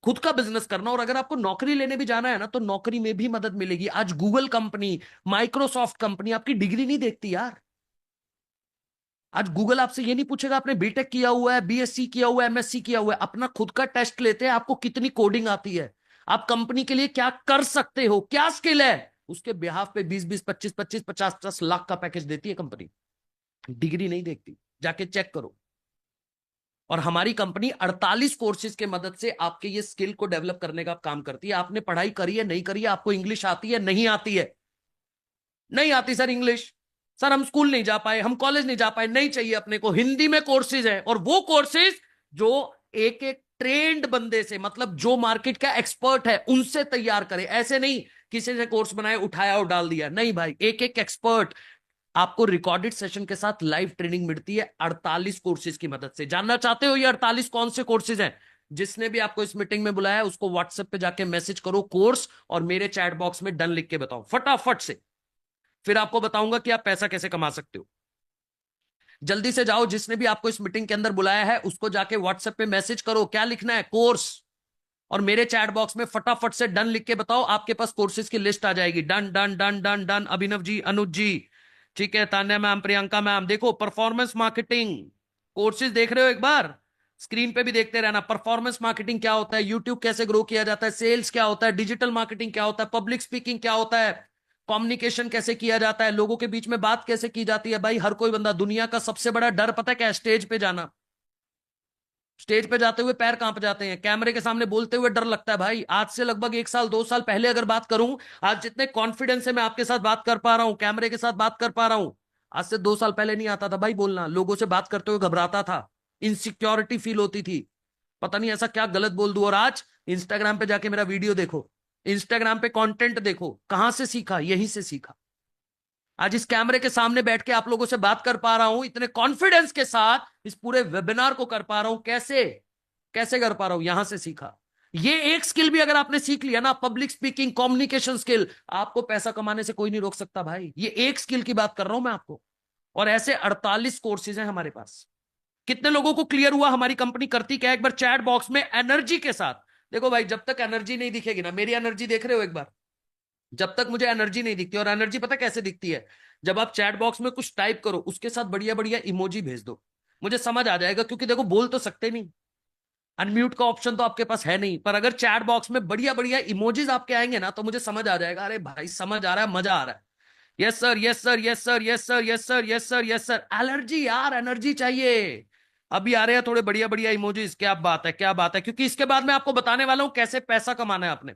खुद का बिजनेस करना, और अगर आपको नौकरी लेने भी जाना है ना तो नौकरी में भी मदद मिलेगी। आज गूगल कंपनी, माइक्रोसॉफ्ट कंपनी आपकी डिग्री नहीं देखती यार। आज गूगल आपसे ये नहीं पूछेगा आपने बीटेक किया हुआ है, बीएससी किया हुआ है, एमएससी किया हुआ है, अपना खुद का टेस्ट लेते हैं, आपको कितनी कोडिंग आती है, आप कंपनी के लिए क्या कर सकते हो, क्या स्किल है, उसके बिहाफ पे 20-20, 25-25, 50-50 लाख का पैकेज देती है कंपनी। डिग्री नहीं देखती, जाके चेक करो। और हमारी कंपनी 48 कोर्सेज के मदद से आपके ये स्किल को डेवलप करने का काम करती है। आपने पढ़ाई करी है, नहीं करी है, आपको इंग्लिश आती है, नहीं आती है, नहीं आती सर इंग्लिश, सर हम स्कूल नहीं जा पाए, हम कॉलेज नहीं जा पाए, नहीं चाहिए अपने को, हिंदी में कोर्सेज है, और वो कोर्सेज जो एक एक ट्रेंड बंदे से, मतलब जो मार्केट का एक्सपर्ट है उनसे तैयार करे। ऐसे नहीं किसी से कोर्स बनाया, उठाया और डाल दिया, नहीं भाई, एक एक एक्सपर्ट। आपको रिकॉर्डेड सेशन के साथ लाइव ट्रेनिंग मिलती है 48 कोर्सेज की मदद से। जानना चाहते हो ये 48 कौन से कोर्सेज हैं? जिसने भी आपको इस मीटिंग में बुलाया है उसको व्हाट्सएप पे जाके मैसेज करो कोर्स, और मेरे चैट बॉक्स में डन लिख के बताओ फटाफट से, फिर आपको बताऊंगा कि आप पैसा कैसे कमा सकते हो। जल्दी से जाओ, जिसने भी आपको इस मीटिंग के अंदर बुलाया है उसको जाके व्हाट्सएप पे मैसेज करो, क्या लिखना है, कोर्स, और मेरे चैट बॉक्स में फटाफट से डन लिख के बताओ, आपके पास कोर्सेज की लिस्ट आ जाएगी। Done done done done done. Abhinav ji, Anuj ji, ठीक है, तान्या मैम, प्रियंका मैम। देखो परफॉर्मेंस मार्केटिंग कोर्सेज देख रहे हो, एक बार स्क्रीन पे भी देखते रहना। परफॉर्मेंस मार्केटिंग क्या होता है, यूट्यूब कैसे ग्रो किया जाता है, सेल्स क्या होता है, डिजिटल मार्केटिंग क्या होता है, पब्लिक स्पीकिंग क्या होता है, कम्युनिकेशन कैसे किया जाता है, लोगों के बीच में बात कैसे की जाती है। भाई हर कोई बंदा, दुनिया का सबसे बड़ा डर पता है क्या है? स्टेज पे जाना। स्टेज पे जाते हुए पैर कांप जाते हैं, कैमरे के सामने बोलते हुए डर लगता है। भाई आज से लगभग 1 साल 2 साल पहले अगर बात करूं, आज जितने कॉन्फिडेंस से मैं आपके साथ बात कर पा रहा हूं, कैमरे के साथ बात कर पा रहा हूं, आज से 2 साल पहले नहीं आता था भाई बोलना। लोगों से बात करते हुए घबराता था, इनसिक्योरिटी फील होती थी, पता नहीं ऐसा क्या गलत बोल दूं। और आज इंस्टाग्राम पे जाके मेरा वीडियो देखो, इंस्टाग्राम पे कंटेंट देखो, कहां से सीखा? यहीं से सीखा। आज इस कैमरे के सामने बैठ के आप लोगों से बात कर पा रहा हूं, इतने कॉन्फिडेंस के साथ इस पूरे वेबिनार को कर पा रहा हूं। कैसे कैसे कर पा रहा हूं? यहां से सीखा। ये एक स्किल भी अगर आपने सीख लिया ना, पब्लिक स्पीकिंग, कम्युनिकेशन स्किल, आपको पैसा कमाने से कोई नहीं रोक सकता भाई। ये एक स्किल की बात कर रहा हूं मैं आपको, और ऐसे 48 कोर्सेज हैं हमारे पास। कितने लोगों को क्लियर हुआ हमारी कंपनी करती क्या? एक बार चैट बॉक्स में एनर्जी के साथ देखो भाई, जब तक एनर्जी नहीं दिखेगी ना, मेरी एनर्जी देख रहे हो एक बार, जब तक मुझे एनर्जी नहीं दिखती, और एनर्जी पता कैसे दिखती है? जब आप चैट बॉक्स में कुछ टाइप करो, उसके साथ बढ़िया बढ़िया इमोजी भेज दो, मुझे समझ आ जाएगा। क्योंकि देखो बोल तो सकते नहीं, अनम्यूट का ऑप्शन तो आपके पास है नहीं, पर अगर चैट बॉक्स में बढ़िया बढ़िया इमोजीज आपके आएंगे ना तो मुझे समझ आ जाएगा, अरे भाई समझ आ रहा है, मजा आ रहा है। Yes sir, yes sir, yes sir, yes sir, yes sir, yes sir, yes sir. Allergy यार, एनर्जी चाहिए। अभी आ रहे हैं थोड़े बढ़िया बढ़िया इमोजीज, क्या बात है, क्या बात है। क्योंकि इसके बाद मैं आपको बताने वाला हूं कैसे पैसा कमाना है आपने।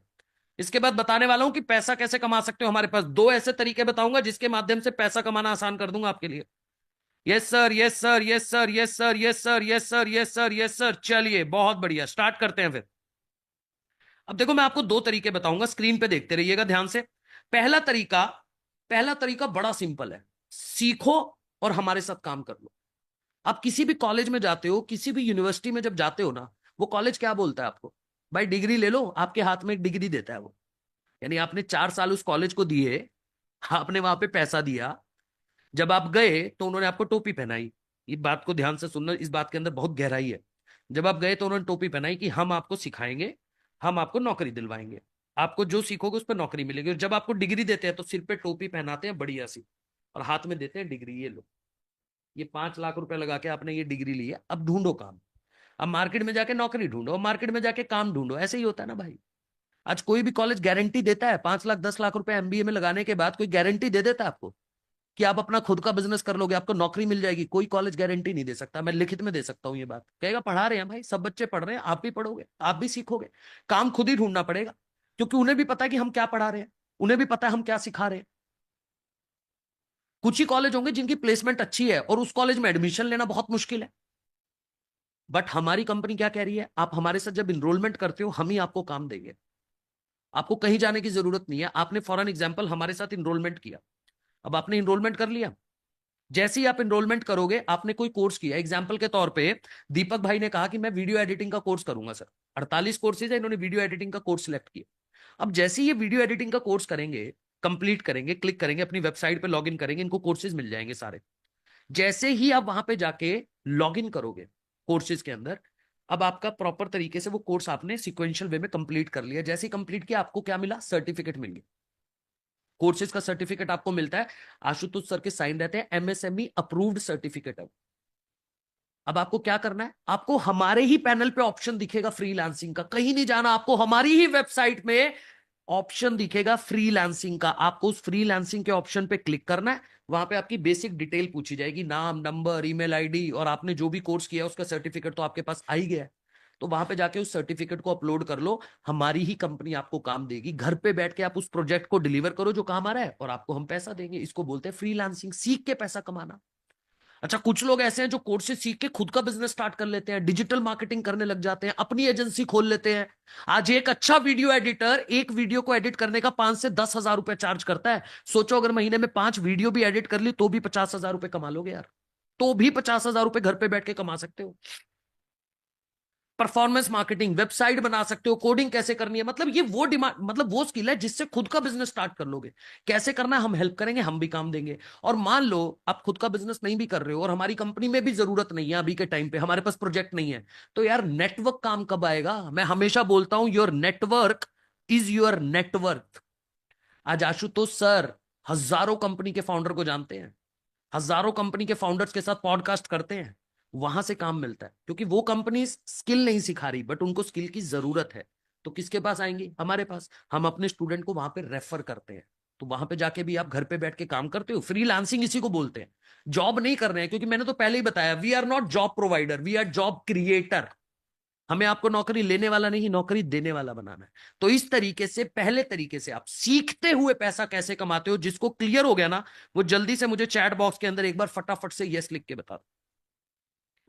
इसके बाद बताने वाला हूं कि पैसा कैसे कमा सकते हो। हमारे पास 2 ऐसे तरीके बताऊंगा जिसके माध्यम से पैसा कमाना आसान कर दूंगा आपके लिए। Yes sir, yes sir, yes sir, yes sir, yes sir, yes sir, yes sir, yes sir. चलिए बहुत बढ़िया, स्टार्ट करते हैं फिर। अब देखो मैं आपको 2 तरीके बताऊंगा, स्क्रीन पे देखते रहिएगा ध्यान से। पहला तरीका बड़ा सिंपल है, सीखो और हमारे साथ काम कर लो। आप किसी भी कॉलेज में जाते हो, किसी भी यूनिवर्सिटी में जब जाते हो ना, वो कॉलेज क्या बोलता है आपको? भाई डिग्री ले लो, आपके हाथ में एक डिग्री देता है वो। यानी आपने 4 साल उस कॉलेज को दिए, आपने वहां पे पैसा दिया, जब आप गए तो उन्होंने आपको टोपी पहनाई। इस बात को ध्यान से सुनना, इस बात के अंदर बहुत गहराई है। जब आप गए तो उन्होंने टोपी पहनाई कि हम आपको सिखाएंगे, हम आपको नौकरी दिलवाएंगे, आपको जो सीखोगे उस पर नौकरी मिलेगी। और जब आपको डिग्री देते हैं तो सिर पे टोपी पहनाते हैं बढ़िया सी, और हाथ में देते हैं डिग्री, ये लो, ये 5 लाख रुपए लगा के आपने ये डिग्री ली है, अब ढूंढो काम, अब मार्केट में जाके नौकरी ढूंढो, मार्केट में जाके काम ढूंढो। ऐसे ही होता है ना भाई। आज कोई भी कॉलेज गारंटी देता है 5 लाख 10 लाख रुपए एमबीए में लगाने के बाद कोई गारंटी दे देता है आपको कि आप अपना खुद का बिजनेस कर लोगे, आपको नौकरी मिल जाएगी? कोई कॉलेज गारंटी नहीं दे सकता। मैं लिखित में दे सकता हूं ये बात, कहेगा पढ़ा रहे हैं भाई, सब बच्चे पढ़ रहे हैं, आप भी पढ़ोगे, आप भी सीखोगे। काम खुद ही ढूंढना पड़ेगा, क्योंकि उन्हें भी पता है कि हम क्या पढ़ा रहे हैं, उन्हें भी पता है हम क्या सिखा रहे हैं। कुछ ही कॉलेज होंगे जिनकी प्लेसमेंट अच्छी है और उस कॉलेज में एडमिशन लेना बहुत मुश्किल है। बट हमारी कंपनी क्या कह रही है, आप हमारे साथ जब इनरोलमेंट करते हो हम ही आपको काम देंगे, आपको कहीं जाने की जरूरत नहीं है। आपने फॉर एन एग्जाम्पल हमारे साथ इनरोलमेंट किया, अब आपने इनरोलमेंट कर लिया, जैसे ही आप इनरोलमेंट करोगे, आपने कोई कोर्स किया, एग्जाम्पल के तौर पे दीपक भाई ने कहा कि मैं वीडियो एडिटिंग का कोर्स करूंगा सर, 48 कोर्सेज है, इन्होंने वीडियो एडिटिंग का कोर्स सिलेक्ट किया। अब जैसे ही ये वीडियो एडिटिंग का कोर्स करेंगे, कंप्लीट करेंगे, क्लिक करेंगे, अपनी वेबसाइट पे लॉगिन करेंगे, इनको कोर्सेज मिल जाएंगे सारे। जैसे ही आप वहां पे जाके लॉगिन करोगे कोर्सेज के अंदर, अब आपका प्रॉपर तरीके से वो कोर्स आपने सिक्वेंशियल वे में कंप्लीट कर लिया। जैसे ही कंप्लीट किया, आपको क्या मिला? सर्टिफिकेट मिल गया, कोर्सेज का सर्टिफिकेट आपको मिलता है, आशुतोष सर के साइन रहते हैं, एमएसएमई अप्रूव्ड सर्टिफिकेट है। अब आपको क्या करना है? आपको हमारे ही पैनल पे ऑप्शन दिखेगा फ्रीलांसिंग का, कहीं नहीं जाना, आपको हमारी ही वेबसाइट में ऑप्शन दिखेगा फ्रीलांसिंग का। आपको उस फ्रीलांसिंग के ऑप्शन पे क्लिक करना है, वहां पे आपकी बेसिक डिटेल पूछी जाएगी, नाम, नंबर, ईमेल आईडी, और आपने जो भी कोर्स किया उसका सर्टिफिकेट तो आपके पास आ ही गया है। तो वहां पे जाके उस सर्टिफिकेट को अपलोड कर लो, हमारी ही कंपनी आपको काम देगी। घर पे बैठ के आप उस प्रोजेक्ट को डिलीवर करो जो काम आ रहा है, और आपको हम पैसा देंगे। इसको बोलते हैं फ्रीलांसिंग, सीख के पैसा कमाना। अच्छा, कुछ लोग ऐसे हैं जो कोर्सेज सीख के खुद का बिजनेस स्टार्ट कर लेते हैं, डिजिटल मार्केटिंग करने लग जाते हैं, अपनी एजेंसी खोल लेते हैं। आज एक अच्छा वीडियो एडिटर एक वीडियो को एडिट करने का 5 से 10 हजार रुपए चार्ज करता है। सोचो अगर महीने में 5 वीडियो भी एडिट कर ली तो भी 50 हजार रुपए कमा लोगे यार, तो भी 50 हजार रुपए घर पे बैठ के कमा सकते हो। परफॉर्मेंस मार्केटिंग, वेबसाइट बना सकते हो, कोडिंग कैसे करनी है, मतलब ये वो डिमांड, मतलब वो स्किल है जिससे खुद का बिजनेस स्टार्ट कर लोगे। कैसे करना है हम हेल्प करेंगे, हम भी काम देंगे। और मान लो आप खुद का बिजनेस नहीं भी कर रहे हो और हमारी कंपनी में भी जरूरत नहीं है अभी के टाइम पे, हमारे पास प्रोजेक्ट नहीं है, तो यार नेटवर्क काम कब आएगा? मैं हमेशा बोलता हूं your network is your network. आज आशुतोष सर हजारों कंपनी के फाउंडर को जानते हैं, हजारों कंपनी के फाउंडर्स के साथ पॉडकास्ट करते हैं, वहां से काम मिलता है, क्योंकि वो कंपनी स्किल नहीं सिखा रही बट उनको स्किल की जरूरत है। तो किसके पास आएंगे? हमारे पास। हम अपने स्टूडेंट को वहां पे रेफर करते हैं, तो वहां पे जाके भी आप घर पे बैठ के काम करते हो। फ्रीलांसिंग इसी को बोलते हैं, जॉब नहीं कर रहे हैं, क्योंकि मैंने तो पहले ही बताया, we are not job provider, we are job creator. हमें आपको नौकरी लेने वाला नहीं, नौकरी देने वाला बनाना है। तो इस तरीके से, पहले तरीके से आप सीखते हुए पैसा कैसे कमाते हो, जिसको क्लियर हो गया ना, वो जल्दी से मुझे चैट बॉक्स के अंदर एक बार फटाफट से यस लिख के बता दो,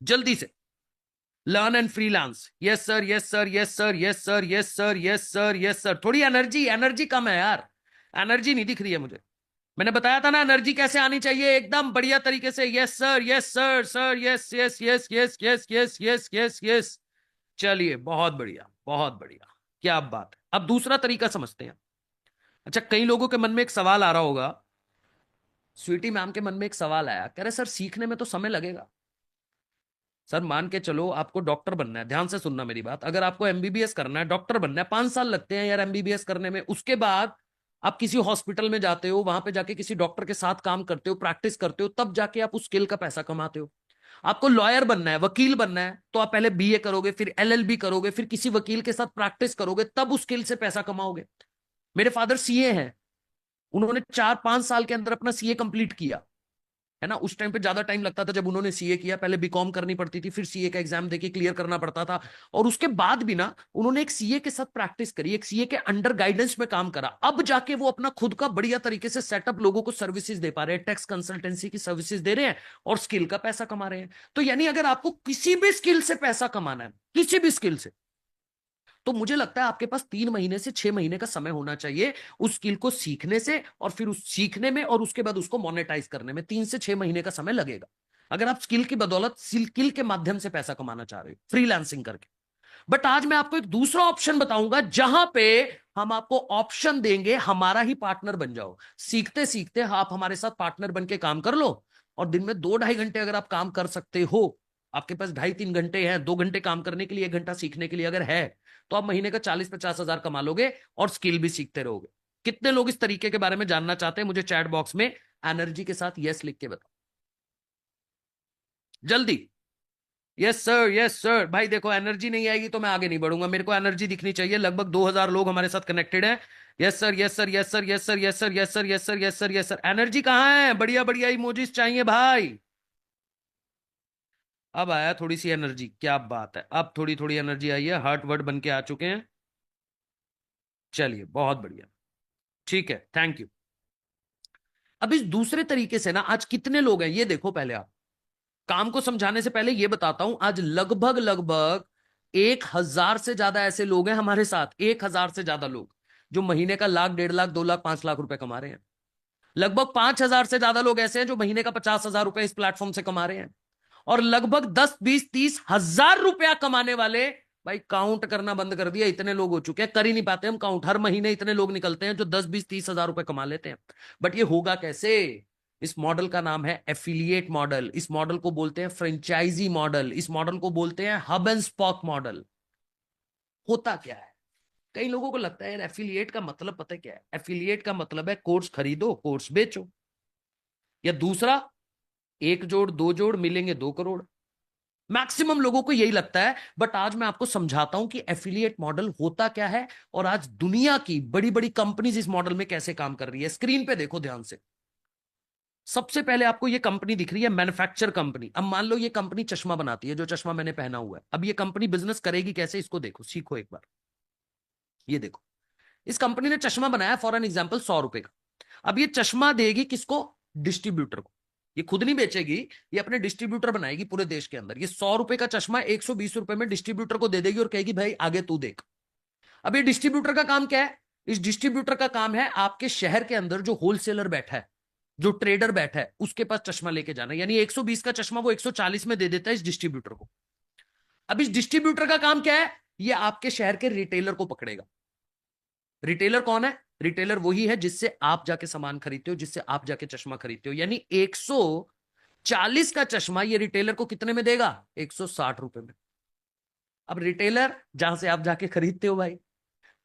जल्दी से। Learn and freelance, yes sir, yes sir, yes sir, yes sir, yes sir, yes sir, yes sir. थोड़ी एनर्जी कम है यार, एनर्जी नहीं दिख रही है मुझे। मैंने बताया था ना एनर्जी कैसे आनी चाहिए, एकदम बढ़िया तरीके से। Yes sir, yes sir, sir, yes yes yes yes yes yes yes yes yes. चलिए, बहुत बढ़िया, बहुत बढ़िया, क्या बात है। अब दूसरा तरीका समझते हैं। अच्छा, कई लोगों के मन में एक सवाल आ रहा होगा, स्वीटी मैम के मन में एक सवाल आया, कह रहे सर सीखने में तो समय लगेगा। सर मान के चलो आपको डॉक्टर बनना है, ध्यान से सुनना मेरी बात, अगर आपको एमबीबीएस करना है, डॉक्टर बनना है, 5 साल लगते हैं यार एमबीबीएस करने में। उसके बाद आप किसी हॉस्पिटल में जाते हो, वहां पे जाके किसी डॉक्टर के साथ काम करते हो, प्रैक्टिस करते हो, तब जाके आप उस स्किल का पैसा कमाते हो। आपको लॉयर बनना है, वकील बनना है, तो आप पहले बीए करोगे, फिर एलएलबी करोगे, फिर किसी वकील के साथ प्रैक्टिस करोगे, तब उस स्किल से पैसा कमाओगे। मेरे फादर सीए हैं, उन्होंने 4-5 साल के अंदर अपना सीए कंप्लीट किया है ना। उस टाइम पे ज्यादा टाइम लगता था जब उन्होंने सीए किया, पहले बीकॉम करनी पड़ती थी, फिर सीए का एग्जाम देके क्लियर करना पड़ता था, और उसके बाद भी ना उन्होंने एक सीए के साथ प्रैक्टिस करी, एक सीए के अंडर गाइडेंस में काम करा। अब जाके वो अपना खुद का बढ़िया तरीके से सेटअप, लोगों को सर्विसेज दे पा रहे हैं, टैक्स कंसल्टेंसी की सर्विसेज दे रहे हैं और स्किल का पैसा कमा रहे हैं। तो यानी अगर आपको किसी भी स्किल से पैसा कमाना है, किसी भी स्किल से, तो मुझे लगता है आपके पास 3 महीने से 6 महीने का समय होना चाहिए उस स्किल को सीखने से, और फिर उस सीखने में और उसके बाद उसको मोनेटाइज करने में 3 से 6 महीने का समय लगेगा, अगर आप स्किल की बदौलत, स्किल के माध्यम से पैसा कमाना चाह रहे हो फ्रीलांसिंग करके। बट आज मैं आपको एक दूसरा ऑप्शन बताऊंगा, जहां पे हम आपको ऑप्शन देंगे हमारा ही पार्टनर बन जाओ। सीखते सीखते आप हमारे साथ पार्टनर बन के काम कर लो, और दिन में 2-2.5 घंटे अगर आप काम कर सकते हो, आपके पास 2.5-3 घंटे हैं, 2 घंटे काम करने के लिए, 1 घंटा सीखने के लिए अगर है, तो आप महीने का 40-50 हजार कमा लोगे और स्किल भी सीखते रहोगे। कितने लोग इस तरीके के बारे में जानना चाहते हैं, मुझे चैट बॉक्स में एनर्जी के साथ यस लिख के बताओ जल्दी। Yes sir, yes sir. भाई देखो, एनर्जी नहीं आएगी तो मैं आगे नहीं बढ़ूंगा, मेरे को एनर्जी दिखनी चाहिए। लगभग 2000 लोग हमारे साथ कनेक्टेड हैं। Yes sir, yes sir, yes sir, yes sir, yes sir, yes sir, yes sir, yes sir, yes sir. Energy कहां है? बढ़िया बढ़िया इमोजीज चाहिए भाई। अब आया थोड़ी सी एनर्जी, क्या बात है, अब थोड़ी थोड़ी एनर्जी आई है, हार्ट वर्ड बन के आ चुके हैं। चलिए बहुत बढ़िया, ठीक है, थैंक यू। अब इस दूसरे तरीके से ना, आज कितने लोग हैं ये देखो। पहले आप काम को समझाने से पहले ये बताता हूं, आज लगभग लगभग 1000 से ज्यादा ऐसे लोग हैं हमारे साथ, 1000 से ज्यादा लोग जो महीने का 1,00,000, 1,50,000, 2,00,000, 5,00,000 रुपए कमा रहे हैं। लगभग 5,000 से ज्यादा लोग ऐसे हैं जो महीने का 50,000 रुपए इस प्लेटफॉर्म से कमा रहे हैं। और लगभग 10, 20, 30,000 रुपया कमाने वाले, भाई काउंट करना बंद कर दिया, इतने लोग हो चुके हैं, कर ही नहीं पाते हम काउंट। हर महीने इतने लोग निकलते हैं जो 10, 20, 30,000 रुपए कमा लेते हैं। बट ये होगा कैसे? इस मॉडल का नाम है एफिलिएट मॉडल। इस मॉडल को बोलते हैं फ्रेंचाइजी मॉडल। इस मॉडल को बोलते हैं हब एंड स्पॉक मॉडल। होता क्या है? कई लोगों को लगता है यार एफिलिएट का मतलब पता है क्या है? एफिलिएट का मतलब है कोर्स खरीदो, कोर्स बेचो। या दूसरा, 1 जोड़ 2 जोड़ मिलेंगे 2 करोड़। मैक्सिमम लोगों को यही लगता है। बट आज मैं आपको समझाता हूं कि एफिलिएट मॉडल होता क्या है और आज दुनिया की बड़ी बड़ी कंपनीज इस मॉडल में कैसे काम कर रही है। स्क्रीन पे देखो ध्यान से। सबसे पहले आपको ये कंपनी दिख रही है, मैन्युफैक्चर कंपनी। अब मान लो ये कंपनी चश्मा बनाती है, जो चश्मा मैंने पहना हुआ है। अब ये कंपनी बिजनेस करेगी कैसे, इसको देखो, सीखो एक बार। ये देखो, इस कंपनी ने चश्मा बनाया फॉर एन एग्जाम्पल 100 रुपए का। अब ये चश्मा देगी किसको? डिस्ट्रीब्यूटर को। ये खुद नहीं बेचेगी, ये अपने डिस्ट्रीब्यूटर बनाएगी पूरे देश के अंदर। ये 100 रुपए का चश्मा 120 रुपए में डिस्ट्रीब्यूटर को दे देगी और कहेगी भाई आगे तू देख। अब ये डिस्ट्रीब्यूटर का काम क्या है? इस डिस्ट्रीब्यूटर का काम है आपके शहर के अंदर जो होलसेलर बैठा है, जो ट्रेडर बैठा है, उसके पास चश्मा लेके जाना। यानी 120 का चश्मा वो 140 में दे देता है इस डिस्ट्रीब्यूटर को। अब इस डिस्ट्रीब्यूटर का काम क्या है? ये आपके शहर के रिटेलर को पकड़ेगा। रिटेलर कौन है? रिटेलर वही है जिससे आप जाके सामान खरीदते हो, जिससे आप जाके चश्मा खरीदते हो। यानी 140 का चश्मा ये रिटेलर को कितने में देगा? 160 रुपए में। अब रिटेलर जहां से आप जाके खरीदते हो भाई,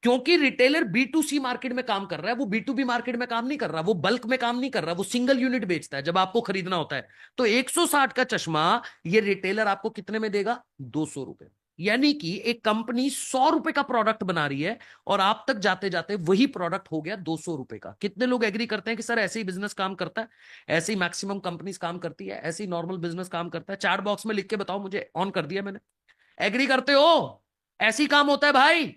क्योंकि रिटेलर B2C मार्केट में काम कर रहा है, वो B2B मार्केट में काम नहीं कर रहा, वो बल्क में काम नहीं कर रहा, वो सिंगल यूनिट बेचता है जब आपको खरीदना होता है। तो 160 का चश्मा ये रिटेलर आपको कितने में देगा? 200 रुपए। यानी कि एक कंपनी 100 रुपए का प्रोडक्ट बना रही है और आप तक जाते जाते वही प्रोडक्ट हो गया 200 रुपए का। कितने लोग एग्री करते हैं कि सर ऐसे ही बिजनेस काम करता है? ऐसे ही मैक्सिमम कंपनीज काम करती है, ऐसे ही नॉर्मल बिजनेस काम करता है? चैट बॉक्स में लिख के बताओ मुझे, ऑन कर दिया मैंने। एग्री करते हो? ऐसे ही काम होता है भाई।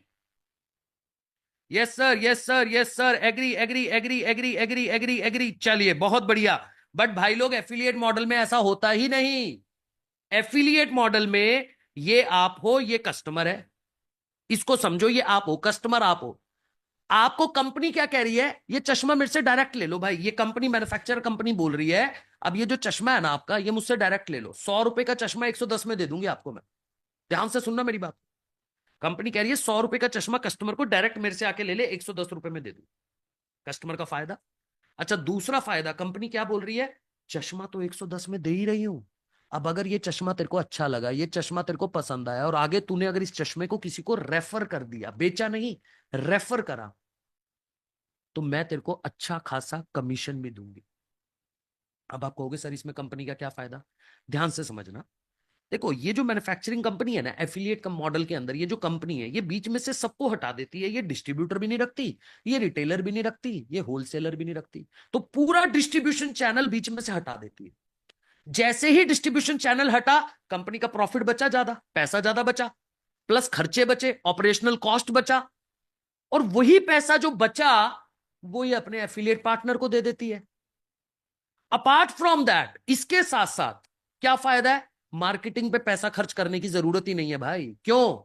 Yes sir, yes sir, yes sir, agree agree agree agree agree agree agree. चलिए बहुत बढ़िया। बट भाई लोग, एफिलिएट मॉडल में ऐसा होता ही नहीं। एफिलिएट मॉडल में ये आप हो, ये कस्टमर है। इसको समझो, ये आप हो, कस्टमर आप हो। आपको कंपनी क्या कह रही है? ये चश्मा मेरे से डायरेक्ट ले लो भाई। ये कंपनी, मैन्युफैक्चरर कंपनी बोल रही है अब ये जो चश्मा है ना आपका, ये मुझसे डायरेक्ट ले लो। 100 रुपए का चश्मा 110 में दे दूंगी आपको मैं। ध्यान से सुनना मेरी बात। कंपनी कह रही है 100 रुपए का चश्मा कस्टमर को डायरेक्ट मेरे से आके ले ले, 110 रुपए में दे दूं। कस्टमर का फायदा। अच्छा, दूसरा फायदा, कंपनी क्या बोल रही है? चश्मा तो 110 में दे ही रही हूं, अब अगर ये चश्मा तेरे को अच्छा लगा, ये चश्मा तेरे को पसंद आया और आगे तूने अगर इस चश्मे को किसी को रेफर कर दिया, बेचा नहीं, रेफर करा, तो मैं तेरे को अच्छा खासा कमीशन भी दूंगी। अब आप कहोगे सर इसमें कंपनी का क्या फायदा? ध्यान से समझना। देखो, ये जो मैन्युफैक्चरिंग कंपनी है ना, एफिलिएट का मॉडल के अंदर ये जो कंपनी है, ये बीच में से सबको हटा देती है। ये डिस्ट्रीब्यूटर भी नहीं रखती, ये रिटेलर भी नहीं रखती, ये होलसेलर भी नहीं रखती, तो पूरा डिस्ट्रीब्यूशन चैनल बीच में से हटा देती है। जैसे ही डिस्ट्रीब्यूशन चैनल हटा, कंपनी का प्रॉफिट बचा ज्यादा, पैसा ज्यादा बचा, प्लस खर्चे बचे, ऑपरेशनल कॉस्ट बचा, और वही पैसा जो बचा वो ये अपने एफिलिएट पार्टनर को दे देती है। अपार्ट फ्रॉम दैट, इसके साथ साथ क्या फायदा है? मार्केटिंग पे पैसा खर्च करने की जरूरत ही नहीं है भाई। क्यों?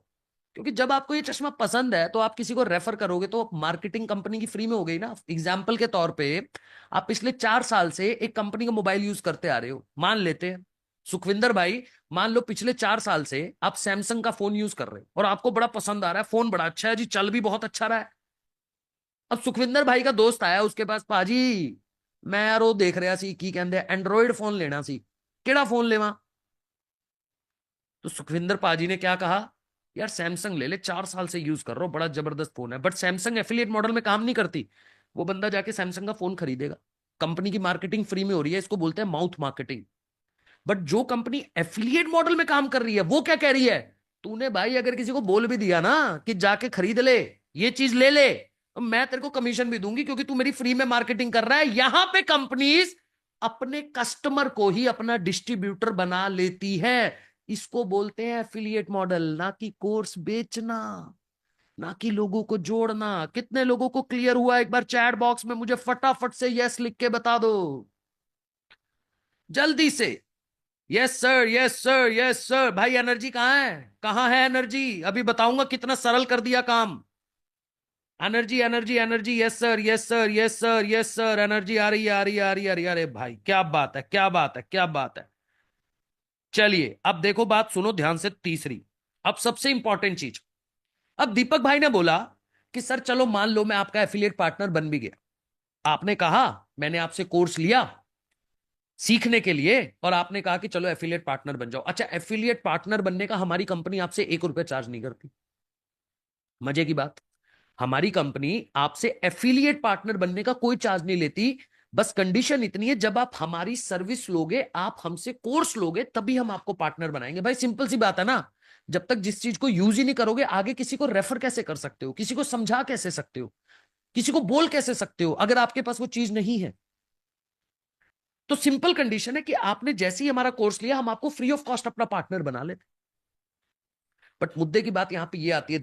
क्योंकि जब आपको ये चश्मा पसंद है तो आप किसी को रेफर करोगे तो मार्केटिंग कंपनी की फ्री में हो गई ना। एग्जाम्पल के तौर पे, आप पिछले 4 साल से एक कंपनी का मोबाइल यूज करते आ रहे हो, मान लेते हैं सुखविंदर भाई, मान लो पिछले 4 साल से आप सैमसंग का फोन यूज कर रहे हो और आपको बड़ा पसंद आ रहा है, फोन बड़ा अच्छा है जी, चल भी बहुत अच्छा रहा है। अब सुखविंदर भाई का दोस्त आया उसके पास, पाजी मैं यार वो देख रहा सी, की कहते एंड्रॉइड फोन लेना सी, केड़ा फोन लेवा? तो सुखविंदर पाजी ने क्या कहा, यार सैमसंग ले ले, 4 साल से यूज कर रहा हूं, बड़ा जबरदस्त फोन है। बट सैमसंग एफिलिएट मॉडल में काम नहीं करती। वो बंदा जाके सैमसंग का फोन खरीदेगा, कंपनी की मार्केटिंग फ्री में हो रही है, इसको बोलते हैं माउथ मार्केटिंग। बट जो कंपनी एफिलिएट मॉडल में काम कर रही है वो क्या कह रही है, तूने भाई अगर किसी को बोल भी दिया ना कि जाके खरीद ले, ये चीज ले ले, तो मैं तेरे को कमीशन भी दूंगी क्योंकि तू मेरी फ्री में मार्केटिंग कर रहा है। यहां पे कंपनीज अपने कस्टमर को ही अपना डिस्ट्रीब्यूटर बना लेती है। इसको बोलते हैं एफिलिएट मॉडल, ना कि कोर्स बेचना, ना कि लोगों को जोड़ना। कितने लोगों को क्लियर हुआ एक बार चैट बॉक्स में मुझे फटाफट से यस लिख के बता दो, जल्दी से। Yes sir, yes sir, yes sir. भाई एनर्जी कहां है, कहां है एनर्जी? अभी बताऊंगा कितना सरल कर दिया काम। Energy energy energy, yes sir, yes sir, yes sir, yes sir. Energy आ रही है, आ रही है, आ रही है, आ रही है। अरे भाई क्या बात है, क्या बात है, क्या बात है। चलिए अब देखो, बात सुनो ध्यान से। तीसरी, अब सबसे इंपॉर्टेंट चीज। अब दीपक भाई ने बोला कि सर चलो मान लो मैं आपका एफिलिएट पार्टनर बन भी गया, आपने कहा मैंने आपसे कोर्स लिया सीखने के लिए और आपने कहा कि चलो एफिलिएट पार्टनर बन जाओ। अच्छा, एफिलिएट पार्टनर बनने का हमारी कंपनी आपसे 1 रुपया चार्ज नहीं करती। मजे की बात, हमारी कंपनी आपसे एफिलिएट पार्टनर बनने का कोई चार्ज नहीं लेती। बस कंडीशन इतनी है, जब आप हमारी सर्विस लोगे, आप हमसे कोर्स लोगे, तभी हम आपको पार्टनर बनाएंगे। भाई सिंपल सी बात है ना। जब तक जिस चीज को यूज ही नहीं करोगे, आगे किसी को रेफर कैसे कर सकते हो, किसी को समझा कैसे सकते हो, किसी को बोल कैसे सकते हो अगर आपके पास वो चीज नहीं है? तो सिंपल कंडीशन है कि आपने जैसे ही हमारा कोर्स लिया, हम आपको फ्री ऑफ कॉस्ट अपना पार्टनर बना लेते। बट मुद्दे की बात यहां पे ये आती है,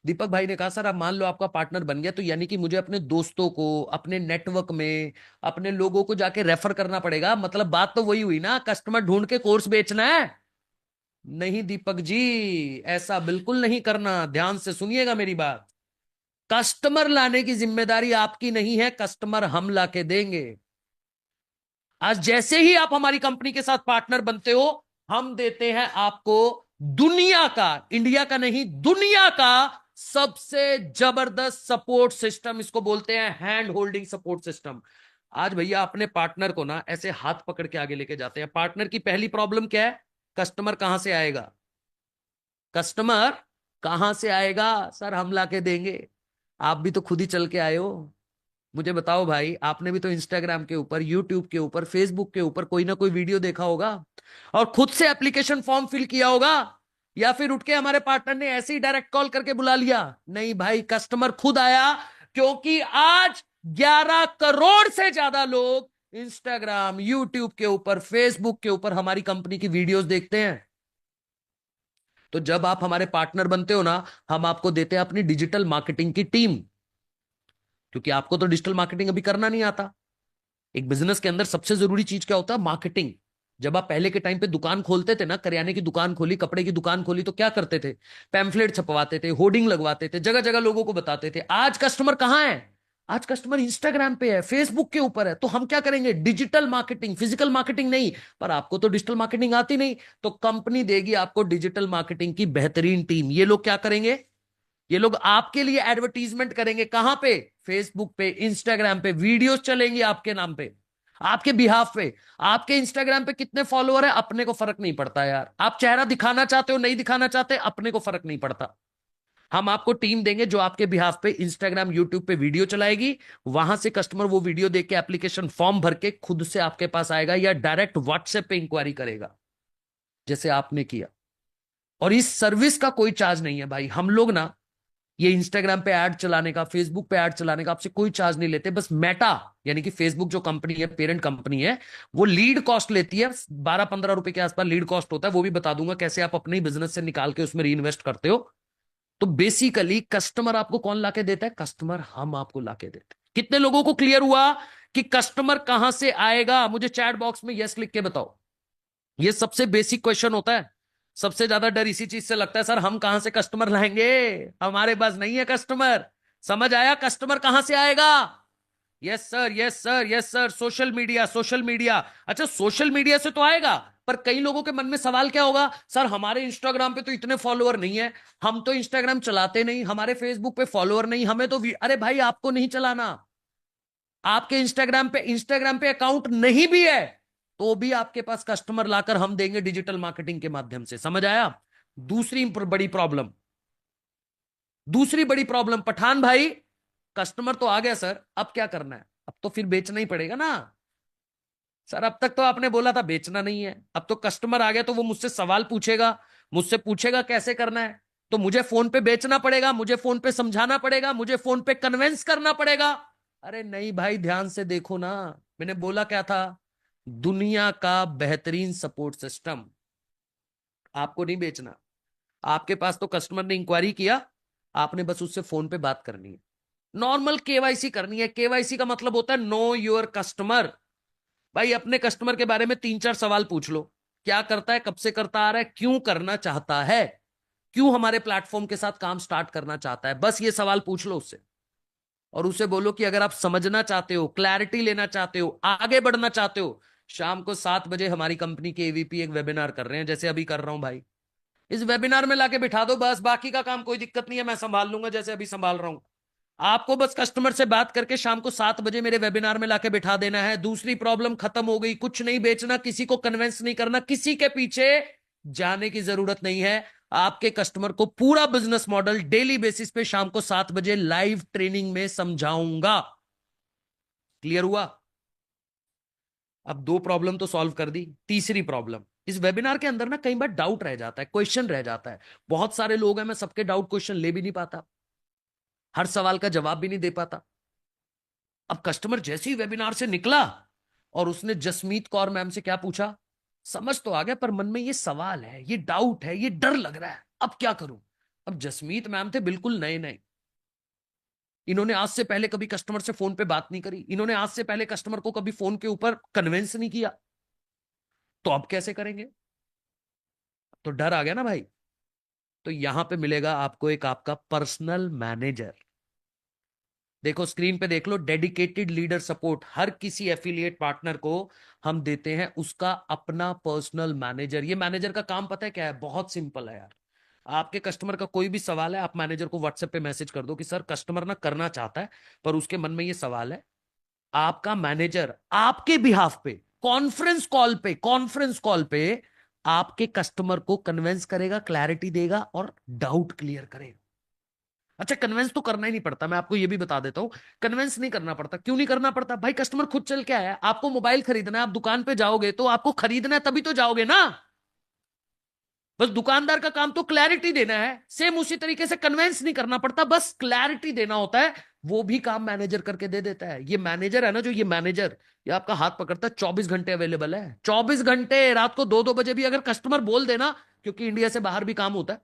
दीपक भाई ने कहा सर अब मान लो आपका पार्टनर बन गया, तो यानी कि मुझे अपने दोस्तों को, अपने नेटवर्क में, अपने लोगों को जाके रेफर करना पड़ेगा। मतलब बात तो वही हुई ना, कस्टमर ढूंढ के कोर्स बेचना है। नहीं दीपक जी, ऐसा बिल्कुल नहीं करना। ध्यान से सुनिएगा मेरी बात। कस्टमर लाने की जिम्मेदारी आपकी नहीं है, कस्टमर हम लाके देंगे। आज जैसे ही आप हमारी कंपनी के साथ पार्टनर बनते हो, हम देते हैं आपको दुनिया का, इंडिया का नहीं, दुनिया का सबसे जबरदस्त सपोर्ट सिस्टम। इसको बोलते हैं हैंड होल्डिंग सपोर्ट सिस्टम। आज भैया अपने पार्टनर को ना ऐसे हाथ पकड़ के आगे लेके जाते हैं। पार्टनर की पहली प्रॉब्लम क्या है? कस्टमर कहां से आएगा, कस्टमर कहां से आएगा? सर हम ला के देंगे। आप भी तो खुद ही चल के आए हो। मुझे बताओ भाई, आपने भी तो इंस्टाग्राम के ऊपर, यूट्यूब के ऊपर, फेसबुक के ऊपर कोई ना कोई वीडियो देखा होगा और खुद से एप्लीकेशन फॉर्म फिल किया होगा, या फिर उठ के हमारे पार्टनर ने ऐसे ही डायरेक्ट कॉल करके बुला लिया? नहीं भाई, कस्टमर खुद आया, क्योंकि आज 11 करोड़ से ज्यादा लोग इंस्टाग्राम, यूट्यूब के ऊपर, फेसबुक के ऊपर हमारी कंपनी की वीडियोस देखते हैं। तो जब आप हमारे पार्टनर बनते हो ना, हम आपको देते हैं अपनी डिजिटल मार्केटिंग की टीम, क्योंकि आपको तो डिजिटल मार्केटिंग अभी करना नहीं आता। एक बिजनेस के अंदर सबसे जरूरी चीज क्या होता है? मार्केटिंग। जब आप पहले के टाइम पे दुकान खोलते थे ना, करियाने की दुकान खोली, कपड़े की दुकान खोली, तो क्या करते थे? पैम्फलेट छपवाते थे, होर्डिंग लगवाते थे, जगह जगह लोगों को बताते थे। आज कस्टमर कहां है? आज कस्टमर इंस्टाग्राम पे है, फेसबुक के ऊपर है। तो हम क्या करेंगे? डिजिटल मार्केटिंग, फिजिकल मार्केटिंग नहीं। पर आपको तो डिजिटल मार्केटिंग आती नहीं, तो कंपनी देगी आपको डिजिटल मार्केटिंग की बेहतरीन टीम। ये लोग क्या करेंगे? ये लोग आपके लिए एडवर्टीजमेंट करेंगे। कहां पे? फेसबुक पे, इंस्टाग्राम पे वीडियोस चलेंगी आपके नाम पे, आपके बिहाफ पे। आपके इंस्टाग्राम पे कितने फॉलोअर है अपने को फर्क नहीं पड़ता यार। आप चेहरा दिखाना चाहते हो, नहीं दिखाना चाहते, अपने को फर्क नहीं पड़ता। हम आपको टीम देंगे जो आपके बिहाफ पे इंस्टाग्राम, यूट्यूब पे वीडियो चलाएगी। वहां से कस्टमर वो वीडियो देख के एप्लीकेशन फॉर्म भर के खुद से आपके पास आएगा, या डायरेक्ट व्हाट्सएप पे इंक्वायरी करेगा जैसे आपने किया। और इस सर्विस का कोई चार्ज नहीं है भाई। हम लोग ना ये इंस्टाग्राम पे ऐड चलाने का, फेसबुक पे ऐड चलाने का आपसे कोई चार्ज नहीं लेते। बस मेटा यानी कि फेसबुक जो कंपनी है, पेरेंट कंपनी है, वो लीड कॉस्ट लेती है। 12-15 रुपए के आसपास लीड कॉस्ट होता है। वो भी बता दूंगा कैसे आप अपने ही बिजनेस से निकाल के उसमें री इन्वेस्ट करते हो। तो बेसिकली कस्टमर आपको कौन लाके देता है? कस्टमर हम आपको लाके देते हैं। कितने लोगों को क्लियर हुआ कि कस्टमर कहां से आएगा? मुझे चैट बॉक्स में यस लिख के बताओ। ये सबसे बेसिक क्वेश्चन होता है। सबसे ज्यादा डर इसी चीज से लगता है, सर हम कहां से कस्टमर लाएंगे, हमारे पास नहीं है कस्टमर। समझ आया? कस्टमर कहां से आएगा? Yes sir, yes sir, yes sir. Social media, social media. अच्छा, सोशल मीडिया से तो आएगा, पर कई लोगों के मन में सवाल क्या होगा? सर हमारे इंस्टाग्राम पे तो इतने फॉलोअर नहीं है, हम तो इंस्टाग्राम चलाते नहीं, हमारे फेसबुक पे फॉलोअर नहीं, हमें तो अरे भाई आपको नहीं चलाना। आपके इंस्टाग्राम पे अकाउंट नहीं भी है तो भी आपके पास कस्टमर लाकर हम देंगे डिजिटल मार्केटिंग के माध्यम से। समझ आया? दूसरी बड़ी प्रॉब्लम, पठान भाई, कस्टमर तो आ गया सर, अब क्या करना है? अब तो फिर बेचना ही पड़ेगा ना सर। अब तक तो आपने बोला था बेचना नहीं है, अब तो कस्टमर आ गया तो वो मुझसे सवाल पूछेगा, मुझसे पूछेगा कैसे करना है, तो मुझे फोन पे बेचना पड़ेगा, मुझे फोन पे समझाना पड़ेगा, मुझे फोन पे कन्विंस करना पड़ेगा। अरे नहीं भाई, ध्यान से देखो ना, मैंने बोला क्या था, दुनिया का बेहतरीन सपोर्ट सिस्टम। आपको नहीं बेचना, आपके पास तो कस्टमर ने इंक्वायरी किया, आपने बस उससे फोन पे बात करनी है, नॉर्मल केवाईसी करनी है। केवाईसी का मतलब होता है नो योर कस्टमर। भाई अपने कस्टमर के बारे में 3-4 सवाल पूछ लो, क्या करता है, कब से करता आ रहा है, क्यों करना चाहता है, क्यों हमारे प्लेटफॉर्म के साथ काम स्टार्ट करना चाहता है, बस ये सवाल पूछ लो उससे। और उसे बोलो कि अगर आप समझना चाहते हो, क्लैरिटी लेना चाहते हो, आगे बढ़ना चाहते हो, शाम को 7 बजे हमारी कंपनी के एवीपी एक वेबिनार कर रहे हैं, जैसे अभी कर रहा हूं भाई। इस वेबिनार में लाके बिठा दो, बस बाकी का काम कोई दिक्कत नहीं है, मैं संभाल लूंगा जैसे अभी संभाल रहा हूं। आपको बस कस्टमर से बात करके शाम को 7 बजे मेरे वेबिनार में लाके बिठा देना है, दूसरी प्रॉब्लम खत्म हो गई। कुछ नहीं बेचना, किसी को कन्विंस नहीं करना, किसी के पीछे जाने की जरूरत नहीं है। आपके कस्टमर को पूरा बिजनेस मॉडल डेली बेसिस पे शाम को 7 बजे लाइव ट्रेनिंग में समझाऊंगा। क्लियर हुआ? अब 2 प्रॉब्लम तो सॉल्व कर दी। तीसरी प्रॉब्लम, इस वेबिनार के अंदर ना कई बार डाउट रह जाता है, क्वेश्चन रह जाता है। बहुत सारे लोग हैं, मैं सबके डाउट क्वेश्चन ले भी नहीं पाता, हर सवाल का जवाब भी नहीं दे पाता। अब कस्टमर जैसे ही वेबिनार से निकला और उसने जसमीत कौर मैम से क्या पूछा, समझ तो आ गया, पर मन में ये सवाल है, ये डाउट है, ये डर लग रहा है, अब क्या करूं। अब जसमीत मैम थे बिल्कुल नए नए, इन्होंने आज से पहले कभी कस्टमर से फोन पे बात नहीं करी, इन्होंने आज से पहले कस्टमर को कभी फोन के ऊपर कन्विंस नहीं किया, तो अब कैसे करेंगे। तो डर आ गया ना भाई। तो यहां पे मिलेगा आपको एक आपका पर्सनल मैनेजर। देखो स्क्रीन पे देख लो, डेडिकेटेड लीडर सपोर्ट। हर किसी एफिलिएट पार्टनर को हम देते हैं उसका अपना पर्सनल मैनेजर। ये मैनेजर का काम पता है क्या है, बहुत सिंपल है यार। आपके कस्टमर का कोई भी सवाल है, आप मैनेजर को व्हाट्सएप पे मैसेज कर दो कि सर कस्टमर ना करना चाहता है पर उसके मन में ये सवाल है। आपका मैनेजर आपके बिहाफ पे कॉन्फ्रेंस कॉल पे आपके कस्टमर को कन्विंस करेगा, क्लैरिटी देगा और डाउट क्लियर करेगा। अच्छा, कन्विंस तो करना ही नहीं पड़ता, मैं आपको ये भी बता देता हूं, कन्विंस नहीं करना पड़ता। क्यों नहीं करना पड़ता भाई, कस्टमर खुद चल के आया, आपको मोबाइल खरीदना है, आप दुकान पे जाओगे तो आपको खरीदना है तभी तो जाओगे ना। बस दुकानदार का काम तो क्लैरिटी देना है, सेम उसी तरीके से कन्विंस नहीं करना पड़ता, बस क्लैरिटी देना होता है। वो भी काम मैनेजर करके दे देता है। ये मैनेजर है ना, जो ये मैनेजर, ये आपका हाथ पकड़ता है, 24 घंटे अवेलेबल है, 24 घंटे। रात को 2-2 बजे भी अगर कस्टमर बोल देना, क्योंकि इंडिया से बाहर भी काम होता है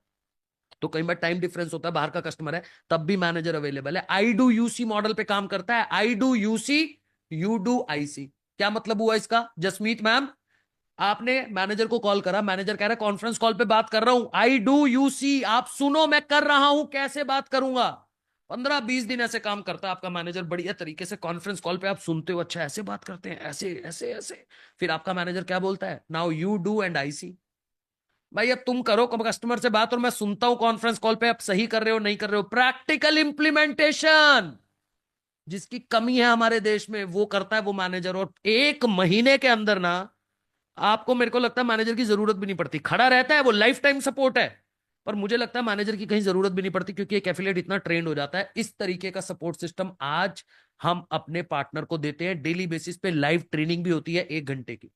तो कई बार टाइम डिफरेंस होता है, बाहर का कस्टमर है, तब भी मैनेजर अवेलेबल है। आई डू यूसी मॉडल पे काम करता है, I do UC, you do IC. क्या मतलब हुआ इसका जसमीत मैम? आपने मैनेजर को कॉल करा, मैनेजर कह रहा है कॉन्फ्रेंस कॉल पे बात कर रहा हूं, आई डू यूसी, आप सुनो मैं कर रहा हूं, कैसे बात करूंगा। 15-20 दिन ऐसे काम करता है आपका मैनेजर बढ़िया तरीके से। कॉन्फ्रेंस कॉल पे आप सुनते हो, अच्छा ऐसे बात करते हैं, ऐसे ऐसे ऐसे। फिर आपका मैनेजर क्या बोलता है, now you do and I see. भाई अब तुम करो कस्टमर से बात और मैं सुनता हूं कॉन्फ्रेंस कॉल पे आप सही कर रहे हो नहीं कर रहे हो। प्रैक्टिकल इंप्लीमेंटेशन जिसकी कमी है हमारे देश में, वो करता है वो मैनेजर। और 1 महीने के अंदर ना आपको, मेरे को लगता है मैनेजर की जरूरत भी नहीं पड़ती, खड़ा रहता है वो, लाइफ टाइम सपोर्ट है। पर मुझे लगता है मैनेजर की कहीं जरूरत भी नहीं पड़ती, क्योंकि एक एफिलिएट इतना ट्रेंड हो जाता है। इस तरीके का सपोर्ट सिस्टम आज हम अपने पार्टनर को देते हैं। डेली बेसिस पे लाइव ट्रेनिंग भी होती है 1 घंटे की।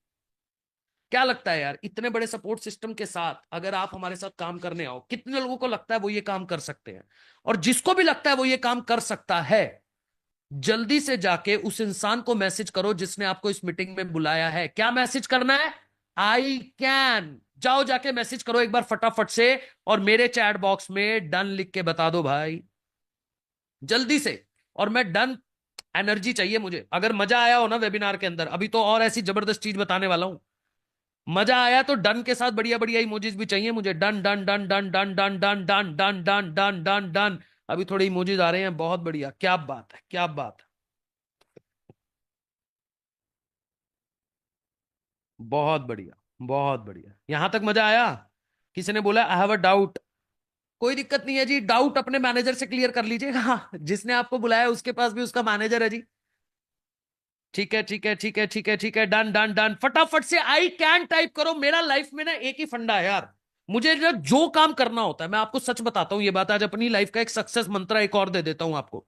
क्या लगता है यार, इतने बड़े सपोर्ट सिस्टम के साथ अगर आप हमारे साथ काम करने आओ, कितने लोगों को लगता है वो ये काम कर सकते हैं? और जिसको भी लगता है वो ये काम कर सकता है, जल्दी से जाके उस इंसान को मैसेज करो जिसने आपको इस मीटिंग में बुलाया है। क्या मैसेज करना है? I can. जाओ जाके मैसेज करो एक बार फटाफट से, और मेरे चैट बॉक्स में डन लिख के बता दो भाई, जल्दी से। और मैं डन एनर्जी चाहिए मुझे। अगर मजा आया हो ना वेबिनार के अंदर, अभी तो और ऐसी जबरदस्त चीज बताने वाला हूं, मजा आया तो डन के साथ बढ़िया बढ़िया इमोजीज भी चाहिए मुझे। Done done done done done done done done done done done done done. अभी थोड़े इमोजीज आ रहे हैं, बहुत बढ़िया, क्या बात है, क्या बात है, बहुत बढ़िया, बहुत बढ़िया। यहां तक मजा आया? किसी ने बोला आई हैव अ डाउट, कोई दिक्कत नहीं है जी, डाउट अपने मैनेजर से क्लियर कर लीजिएगा। जिसने आपको बुलाया उसके पास भी उसका मैनेजर है जी। ठीक है ठीक है ठीक है ठीक है ठीक है, डन डन डन। फटाफट से आई कैन टाइप करो। मेरा लाइफ में ना एक ही फंडा है यार, मुझे जो काम करना होता है, मैं आपको सच बताता हूं ये बात, आज अपनी लाइफ का एक सक्सेस मंत्रा एक और दे देता हूं आपको।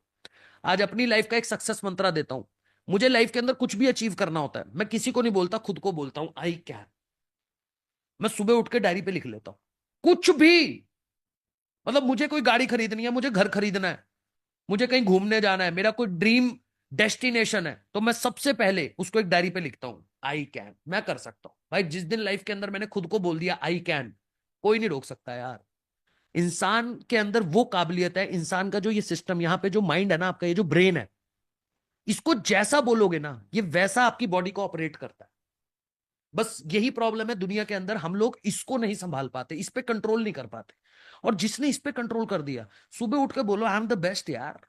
आज अपनी लाइफ का एक सक्सेस मंत्रा देता हूं। मुझे लाइफ के अंदर कुछ भी अचीव करना होता है, मैं किसी को नहीं बोलता, खुद को बोलता हूं आई कैन। मैं सुबह उठ के डायरी पे लिख लेता हूं कुछ भी, मतलब मुझे कोई गाड़ी खरीदनी है, मुझे घर खरीदना है, मुझे कहीं घूमने जाना है, मेरा कोई ड्रीम डेस्टिनेशन है, तो मैं सबसे पहले उसको एक डायरी पे लिखता हूं आई कैन, मैं कर सकता हूं। भाई जिस दिन लाइफ के अंदर मैंने खुद को बोल दिया आई कैन, कोई नहीं रोक सकता यार। इंसान के अंदर वो काबिलियत है, इंसान का जो ये सिस्टम यहां पे जो माइंड है ना आपका, ये जो ब्रेन है, इसको जैसा बोलोगे ना ये वैसा आपकी बॉडी को ऑपरेट करता है। बस यही प्रॉब्लम है दुनिया के अंदर, हम लोग इसको नहीं संभाल पाते, इस पे कंट्रोल नहीं कर पाते। और जिसने इस पे कंट्रोल कर दिया, सुबह उठ के बोलो आई एम द बेस्ट यार,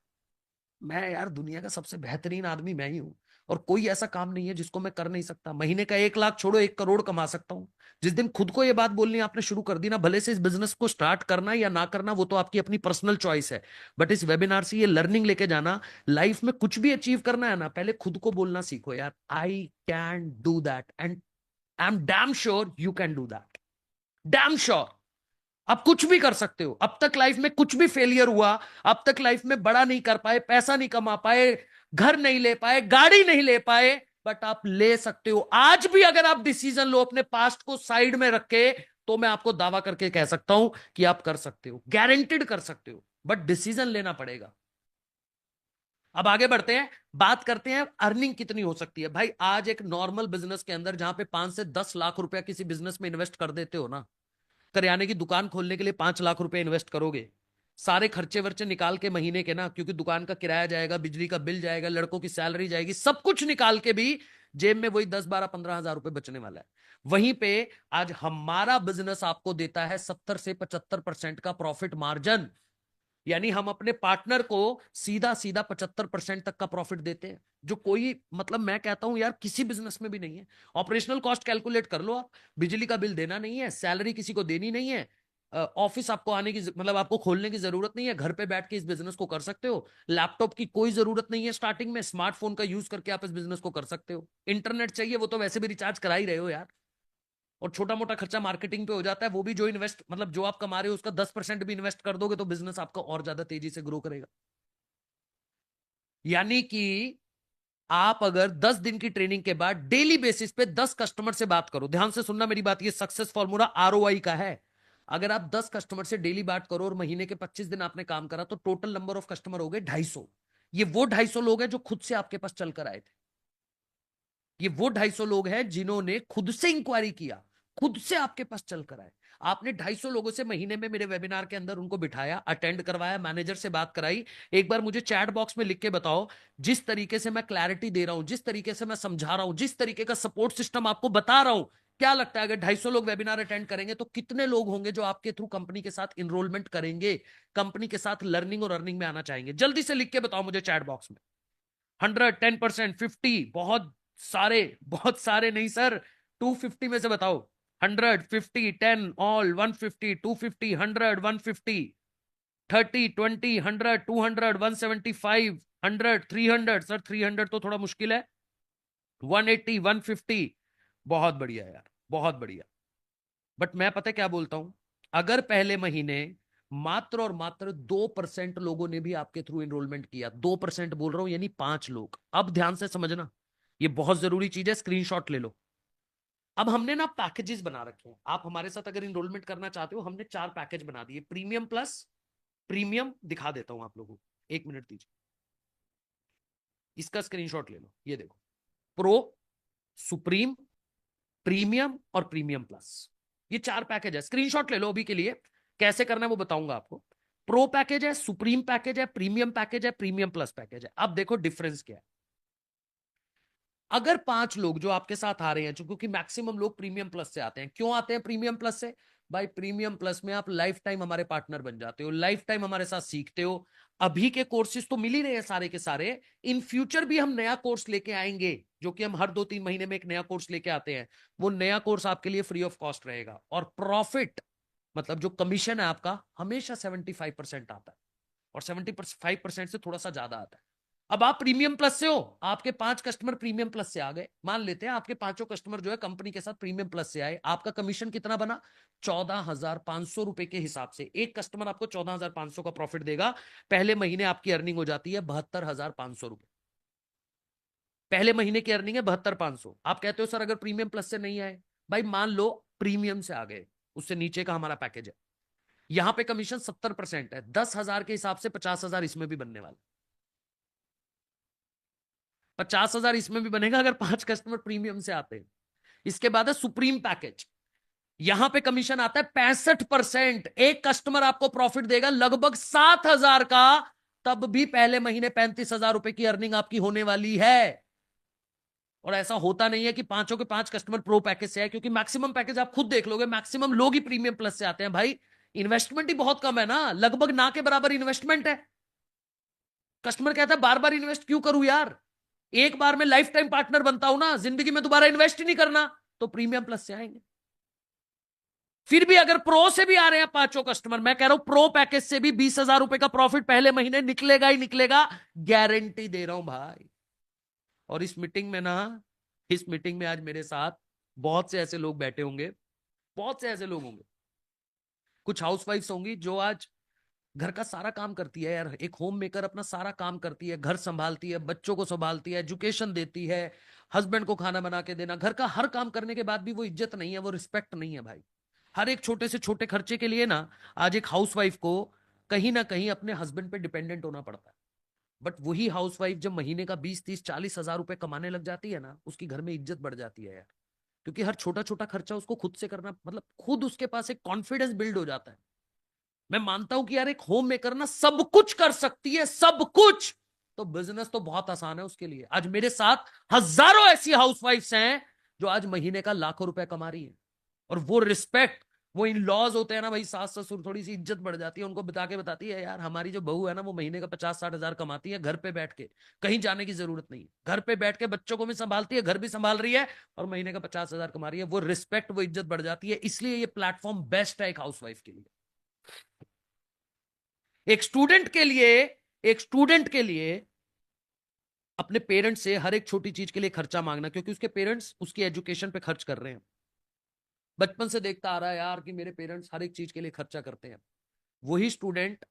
मैं यार दुनिया का सबसे बेहतरीन आदमी मैं ही हूं, और कोई ऐसा काम नहीं है जिसको मैं कर नहीं सकता। महीने का 1 लाख छोड़ो 1 करोड़ कमा सकता हूं। जिस दिन खुद को ये बात बोलनी आपने शुरू कर दी ना, भले से इस बिजनेस को स्टार्ट करना या ना करना वो तो आपकी अपनी पर्सनल चॉइस है, बट इस वेबिनार से ये लर्निंग लेके जाना, लाइफ में कुछ भी अचीव करना है ना, पहले खुद को बोलना सीखो यार I can do that, and I am damn sure you can do that, damn sure. आप कुछ भी कर सकते हो। अब तक लाइफ में कुछ भी फेलियर हुआ, अब तक लाइफ में बड़ा नहीं कर पाए, पैसा नहीं कमा पाए, घर नहीं ले पाए, गाड़ी नहीं ले पाए, बट आप ले सकते हो। आज भी अगर आप डिसीजन लो अपने पास्ट को साइड में रख के, तो मैं आपको दावा करके कह सकता हूं कि आप कर सकते हो, गारंटेड कर सकते हो, बट डिसीजन लेना पड़ेगा। अब आगे बढ़ते हैं, बात करते हैं अर्निंग कितनी हो सकती है। भाई आज एक नॉर्मल बिजनेस के अंदर जहां पे 5 से 10 लाख रुपया किसी बिजनेस में इन्वेस्ट कर देते हो ना, करियाने की दुकान खोलने के लिए 5 लाख रुपए इन्वेस्ट करोगे, सारे खर्चे वर्चे निकाल के महीने के ना, क्योंकि दुकान का किराया जाएगा, बिजली का बिल जाएगा, लड़कों की सैलरी जाएगी, सब कुछ निकाल के भी जेब में वही 10-12-15 हजार रुपए बचने वाला है। वहीं पे आज हमारा बिजनेस आपको देता है 70 से 75% का प्रॉफिट मार्जिन, यानी हम अपने पार्टनर को सीधा सीधा 75% तक का प्रॉफिट देते हैं, जो कोई मतलब मैं कहता हूं यार किसी बिजनेस में भी नहीं है। ऑपरेशनल कॉस्ट कैलकुलेट कर लो आप, बिजली का बिल देना नहीं है, सैलरी किसी को देनी नहीं है, ऑफिस आपको आने की मतलब आपको खोलने की जरूरत नहीं है, घर पे बैठ के इस बिजनेस को कर सकते हो, लैपटॉप की कोई जरूरत नहीं है स्टार्टिंग में, स्मार्टफोन का यूज करके आप इस बिजनेस को कर सकते हो। इंटरनेट चाहिए वो तो वैसे भी रिचार्ज करा ही रहे हो यार, और छोटा मोटा खर्चा मार्केटिंग पे हो जाता है, वो भी जो इन्वेस्ट मतलब जो आप कमा रहे हो उसका 10% भी इन्वेस्ट कर दोगे तो बिजनेस आपका और ज्यादा तेजी से ग्रो करेगा। यानी कि आप अगर 10 दिन की ट्रेनिंग के बाद डेली बेसिस पे 10 कस्टमर से बात करो, ध्यान से सुनना मेरी बात, ये सक्सेस फॉर्मूला आरओआई का है। अगर आप 10 कस्टमर से डेली बात करो और महीने के 25 दिन आपने काम करा, तो टोटल नंबर ऑफ कस्टमर हो गए 250। ये वो 250 लोग हैं जो खुद से आपके पास चलकर आए थे। ये वो 250 लोग हैं जिन्होंने खुद से इंक्वायरी किया, खुद से आपके पास चलकर आए। आपने 250 लोगों से महीने में मेरे वेबिनार के अंदर उनको बिठाया, अटेंड करवाया, मैनेजर से बात कराई। एक बार मुझे चैट बॉक्स में लिख के बताओ, जिस तरीके से मैं क्लैरिटी दे रहा हूं, जिस तरीके से मैं समझा रहा हूं, जिस तरीके का सपोर्ट सिस्टम आपको बता रहा हूं, क्या लगता है अगर 250 लोग वेबिनार अटेंड करेंगे तो कितने लोग होंगे जो आपके थ्रू कंपनी के साथ इनरोलमेंट करेंगे, कंपनी के साथ लर्निंग और अर्निंग में आना चाहेंगे? जल्दी से लिख के बताओ मुझे चैट बॉक्स में। 100, 10%, 50, बहुत सारे नहीं सर, 250 में से बताओ। 100, 50, 10, ऑल, 150, 250, 100, 150, 30, 20, 100, 200, 175, 100, 300, सर 300 तो थोड़ा मुश्किल है, 180, 150, बहुत बढ़िया यार, बहुत बढ़िया। बट मैं पता क्या बोलता हूं, अगर पहले महीने मात्र और मात्र 2% लोगों ने भी आपके थ्रू एनरोलमेंट किया, 2% बोल रहा हूं, यानी 5 लोग। अब ध्यान से समझना, ये बहुत जरूरी चीज है, स्क्रीनशॉट ले लो। अब हमने ना पैकेजेस बना रखे हैं, आप हमारे साथ अगर इनरोलमेंट करना चाहते हो, हमने 4 पैकेज बना दिए, प्रीमियम प्लस प्रीमियम, दिखा देता हूं आप लोगों को, 1 मिनट दीजिए, इसका स्क्रीनशॉट ले लो, ये देखो, प्रो, सुप्रीम, प्रीमियम और प्रीमियम प्लस, ये 4 पैकेज है। स्क्रीनशॉट ले लो अभी के लिए, कैसे करना है वो बताऊंगा आपको। प्रो पैकेज है, सुप्रीम पैकेज है, प्रीमियम पैकेज है, प्रीमियम प्लस पैकेज है। अब देखो डिफरेंस क्या है। अगर 5 लोग जो आपके साथ आ रहे हैं, क्योंकि मैक्सिमम लोग प्रीमियम प्लस से आते हैं, क्यों आते हैं प्रीमियम प्लस से? भाई प्रीमियम प्लस में आप लाइफ टाइम हमारे पार्टनर बन जाते हो, लाइफ टाइम हमारे साथ सीखते हो। अभी के कोर्सेज तो मिल ही रहे हैं सारे के सारे, इन फ्यूचर भी हम नया कोर्स लेके आएंगे, जो कि हम हर 2-3 महीने में एक नया कोर्स लेके आते हैं। वो नया कोर्स आपके लिए फ्री ऑफ कॉस्ट रहेगा, और प्रॉफिट मतलब जो कमीशन है आपका हमेशा 75% आता है, और 75% से थोड़ा सा ज्यादा आता है। अब आप प्रीमियम प्लस से हो, आपके 5 कस्टमर प्रीमियम प्लस से आ गए, मान लेते हैं आपके 5 कस्टमर जो है कंपनी के साथ प्रीमियम प्लस से आए, आपका कमीशन कितना बना? 14,500 रुपए के हिसाब से एक कस्टमर आपको 14,500 का प्रॉफिट देगा। पहले महीने आपकी अर्निंग हो जाती है 72,500 रुपए। पहले महीने की अर्निंग है 72,500। आप कहते हो सर अगर प्रीमियम प्लस से नहीं आए, भाई मान लो प्रीमियम से आ गए, उससे नीचे का हमारा पैकेज है, यहां पे कमीशन 70% है, 10,000 के हिसाब से 50,000 इसमें भी बनने वाला, 50,000 इसमें भी बनेगा अगर 5 कस्टमर प्रीमियम से आते हैं। इसके बाद है सुप्रीम पैकेज, यहां पे कमीशन आता है 65%, एक कस्टमर आपको प्रॉफिट देगा लगभग 7,000 का, तब भी पहले महीने 35,000 रुपए की अर्निंग आपकी होने वाली है। और ऐसा होता नहीं है कि पांचों के 5 कस्टमर प्रो पैकेज से है, क्योंकि मैक्सिमम पैकेज आप खुद देख लोगे, मैक्सिमम लोग ही प्रीमियम प्लस से आते हैं। भाई इन्वेस्टमेंट ही बहुत कम है ना, लगभग ना के बराबर इन्वेस्टमेंट है। कस्टमर कहता है बार बार इन्वेस्ट क्यों करूं यार, एक बार में लाइफ टाइम पार्टनर बनता हूं ना, जिंदगी में दोबारा इन्वेस्ट ही नहीं करना, तो प्रीमियम प्लस से आएंगे। फिर भी अगर प्रो से भी आ रहे हैं 5 कस्टमर, मैं कह रहा हूं प्रो पैकेज से भी 20,000 रुपए का प्रॉफिट पहले महीने निकलेगा ही निकलेगा, गारंटी दे रहा हूं भाई। और इस मीटिंग में आज मेरे साथ बहुत से ऐसे लोग बैठे होंगे, बहुत से ऐसे लोग होंगे, कुछ हाउसवाइफ्स होंगी जो आज घर का सारा काम करती है यार, एक होम मेकर अपना सारा काम करती है, घर संभालती है, बच्चों को संभालती है, एजुकेशन देती है, हस्बैंड को खाना बना के देना, घर का हर काम करने के बाद भी वो इज्जत नहीं है, वो रिस्पेक्ट नहीं है भाई। हर एक छोटे से छोटे खर्चे के लिए ना आज एक हाउसवाइफ को कहीं ना कहीं अपने हस्बैंड पे डिपेंडेंट होना पड़ता है। बट वही हाउसवाइफ जब महीने का 20, 30, 40,000 रुपए कमाने लग जाती है ना, उसकी घर में इज्जत बढ़ जाती है यार, क्योंकि हर छोटा छोटा खर्चा उसको खुद से करना, मतलब खुद उसके पास एक कॉन्फिडेंस बिल्ड हो जाता है। मैं मानता हूं कि यार एक होम मेकर ना सब कुछ कर सकती है, सब कुछ, तो बिजनेस तो बहुत आसान है उसके लिए। आज मेरे साथ हजारों ऐसी हाउसवाइफ्स हैं जो आज महीने का लाखों रुपए कमा रही है, और वो रिस्पेक्ट, वो इन लॉज होते हैं ना भाई, सास ससुर थोड़ी सी इज्जत बढ़ जाती है, उनको बताती है यार हमारी जो बहू है ना वो महीने का 50-60 हजार कमाती है, घर पे बैठ के, कहीं जाने की जरूरत नहीं है, घर पे बैठ के बच्चों को भी संभालती है, घर भी संभाल रही है, और महीने का 50,000 कमा रही है। वो रिस्पेक्ट, वो इज्जत बढ़ जाती है। इसलिए ये प्लेटफॉर्म बेस्ट है एक हाउसवाइफ के लिए। एक स्टूडेंट के लिए अपने पेरेंट्स से हर एक छोटी चीज के लिए खर्चा मांगना, क्योंकि उसके पेरेंट्स उसकी एजुकेशन पे खर्च कर रहे हैं, बचपन से देखता आ रहा है यार कि मेरे पेरेंट्स हर एक चीज के लिए खर्चा करते हैं। वही स्टूडेंट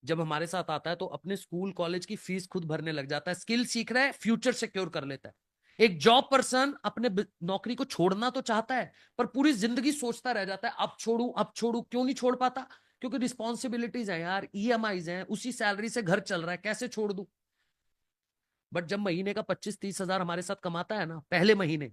जब हमारे साथ आता है तो अपने स्कूल कॉलेज की फीस खुद भरने लग जाता है, स्किल सीख रहा है, फ्यूचर सिक्योर कर लेता है। एक जॉब पर्सन अपने नौकरी को छोड़ना तो चाहता है, पर पूरी जिंदगी सोचता रह जाता है अब छोड़ू, क्यों नहीं छोड़ पाता, क्योंकि रिस्पॉन्सिबिलिटीज है यार, ईएमआईज हैं, उसी सैलरी से घर चल रहा है, कैसे छोड़ दूं। बट जब महीने का 25-30 हजार हमारे साथ कमाता है ना पहले महीने,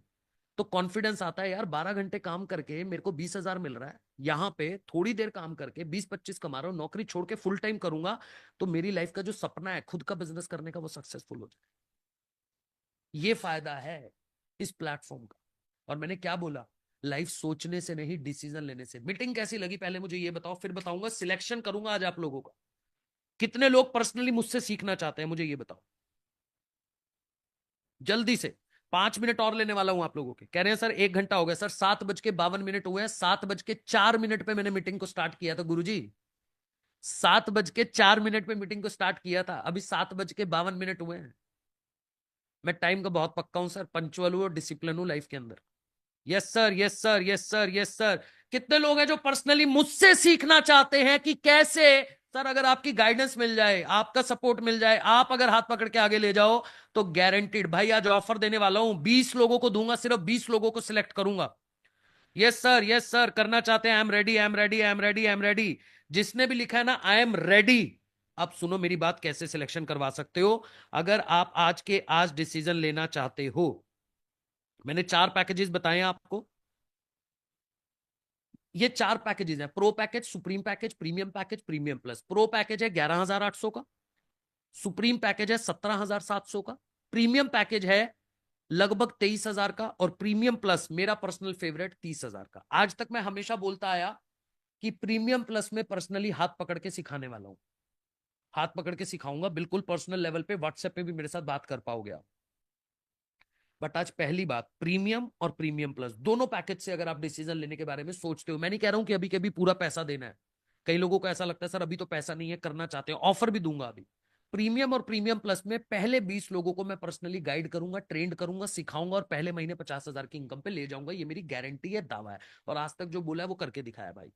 तो कॉन्फिडेंस आता है यार 12 घंटे काम करके मेरे को 20,000 मिल रहा है, यहाँ पे थोड़ी देर काम करके 20-25 कमा रहा हूँ, नौकरी छोड़ के फुल टाइम करूंगा तो मेरी लाइफ का जो सपना है खुद का बिजनेस करने का वो सक्सेसफुल हो जाए। ये फायदा है इस प्लेटफॉर्म का। और मैंने क्या बोला, लाइफ सोचने से नहीं, डिसीजन लेने से। मीटिंग कैसी लगी पहले मुझे ये बताओ, फिर बताऊंगा सिलेक्शन करूंगा आज आप लोगों का। कितने लोग पर्सनली मुझसे सीखना चाहते हैं मुझे ये बताओ जल्दी से। 5 मिनट और लेने वाला हूं आप लोगों के। कह रहे हैं सर 1 घंटा हो गया। सर 7:52 हुए हैं, 7:04 पे मैंने मीटिंग को स्टार्ट किया था गुरुजी, 7:04 पे मीटिंग को स्टार्ट किया था, अभी 7:52 हुए हैं। मैं टाइम का बहुत पक्का हूं सर, पंचुअल हूं और डिसिप्लिन हूं लाइफ के अंदर। Yes sir, yes sir, yes sir, yes sir. कितने लोग हैं जो पर्सनली मुझसे सीखना चाहते हैं कि कैसे सर अगर आपकी गाइडेंस मिल जाए, आपका सपोर्ट मिल जाए, आप अगर हाथ पकड़ के आगे ले जाओ तो गारंटीड भाई आज ऑफर देने वाला हूं, 20 लोगों को दूंगा, सिर्फ 20 लोगों को सिलेक्ट करूंगा। यस सर, यस सर, करना चाहते हैं, I am ready, I am ready, I am ready, I am ready. जिसने भी लिखा है ना आई एम रेडी, अब सुनो मेरी बात, कैसे सिलेक्शन करवा सकते हो अगर आप आज डिसीजन लेना चाहते हो। मैंने 4 पैकेजेस बताए आपको, ये 4 पैकेजेस हैं, pro package, supreme package, premium package, premium plus. Pro package है 11,800 का, सुप्रीम पैकेज है 17,700 का, प्रीमियम पैकेज है लगभग 23,000 का, और प्रीमियम प्लस मेरा पर्सनल फेवरेट 30,000 का। आज तक मैं हमेशा बोलता आया कि प्रीमियम प्लस में पर्सनली हाथ पकड़ के सिखाने वाला हूं, हाथ पकड़ के सिखाऊंगा बिल्कुल पर्सनल लेवल पे, व्हाट्सएप पे भी मेरे साथ बात कर पाओगे आप। बट आज पहली बात, प्रीमियम और प्रीमियम प्लस दोनों पैकेज से अगर आप डिसीजन लेने के बारे में सोचते हो, मैं नहीं कह रहा हूं कि अभी के अभी पूरा पैसा देना है, कई लोगों को ऐसा लगता है सर अभी तो पैसा नहीं है, करना चाहते हो, ऑफर भी दूंगा अभी। प्रीमियम और प्रीमियम प्लस में पहले 20 लोगों को मैं पर्सनली गाइड करूंगा, ट्रेंड करूंगा, सिखाऊंगा, और पहले महीने 50,000 की इनकम पे ले जाऊंगा। ये मेरी गारंटी है, दावा है, और आज तक जो बोला है वो करके दिखाया भाई।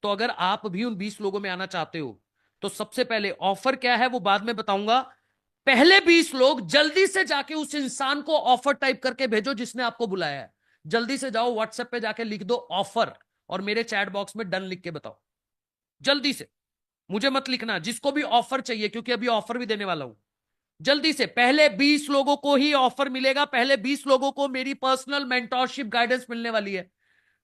तो अगर आप भी उन 20 लोगों में आना चाहते हो तो सबसे पहले ऑफर क्या है वो बाद में बताऊंगा, पहले 20 लोग जल्दी से जाके उस इंसान को ऑफर टाइप करके भेजो जिसने आपको बुलाया है। जल्दी से जाओ व्हाट्सएप पे जाके लिख दो ऑफर और मेरे चैट बॉक्स में डन लिख के बताओ। जल्दी से, मुझे मत लिखना, जिसको भी ऑफर चाहिए, क्योंकि अभी ऑफर भी देने वाला हूं। जल्दी से, पहले 20 लोगों को ही ऑफर मिलेगा, पहले 20 लोगों को मेरी पर्सनल मेंटोरशिप गाइडेंस मिलने वाली है।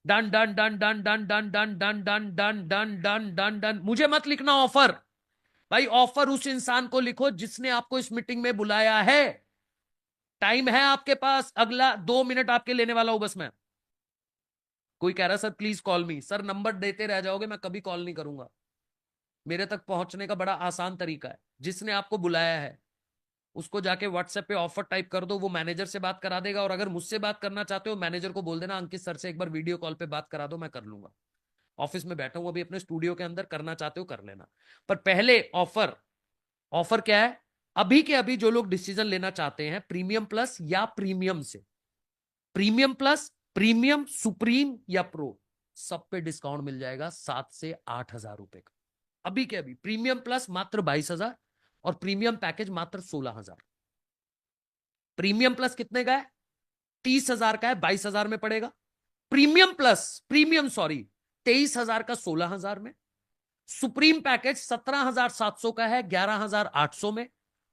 Done done done done done done done done done done done done done done. मुझे मत लिखना ऑफर भाई, ऑफर उस इंसान को लिखो जिसने आपको इस मीटिंग में बुलाया है। टाइम है आपके पास, अगला 2 मिनट आपके लेने वाला हूं बस मैं। कोई कह रहा sir please call me. Sir number देते रह जाओगे, मैं कभी कॉल नहीं करूंगा। मेरे तक पहुंचने का बड़ा आसान तरीका है। जिसने आपको बुलाया है उसको जाके व्हाट्सएप पे ऑफर टाइप कर दो, वो मैनेजर से बात करा देगा। और अगर मुझसे बात करना चाहते हो, मैनेजर को बोल देना अंकित सर से एक बार वीडियो कॉल पे बात करा दो, मैं कर लूंगा। ऑफिस में बैठा हूं अभी अपने स्टूडियो के अंदर, करना चाहते हो कर लेना। पर पहले ऑफर क्या है? अभी के अभी जो लोग डिसीजन लेना चाहते हैं प्रीमियम प्लस या प्रीमियम से, प्रीमियम प्लस, प्रीमियम, सुप्रीम या प्रो, सब पे डिस्काउंट मिल जाएगा 7 से 8 हजार रुपए का। अभी के अभी प्रीमियम प्लस मात्र 22,000 और प्रीमियम पैकेज मात्र 16,000। प्रीमियम प्लस कितने का है? 30,000 का है, 22,000 में पड़ेगा। प्रीमियम प्लस, प्रीमियम सॉरी, 23,000 का 16,000 में। सुप्रीम पैकेज 17,700 का है 11,800 में।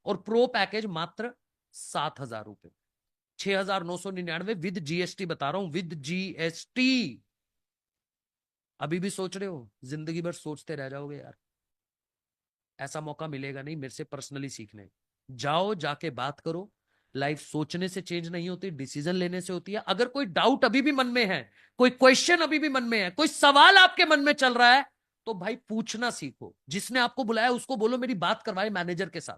और प्रो पैकेज मात्र 7,000 रुपए, 6,999 विद जीएसटी बता रहा हूं, विद जीएसटी। अभी भी सोच रहे हो? जिंदगी भर सोचते रह जाओगे यार, ऐसा मौका मिलेगा नहीं मेरे से पर्सनली सीखने। जाओ, जाके बात करो। लाइफ सोचने से चेंज नहीं होती, डिसीजन लेने से होती है। अगर कोई डाउट अभी भी मन में है, कोई क्वेश्चन अभी भी मन में है, कोई सवाल आपके मन में चल रहा है, तो भाई पूछना सीखो। जिसने आपको बुलाया उसको बोलो मेरी बात करवाए मैनेजर के साथ।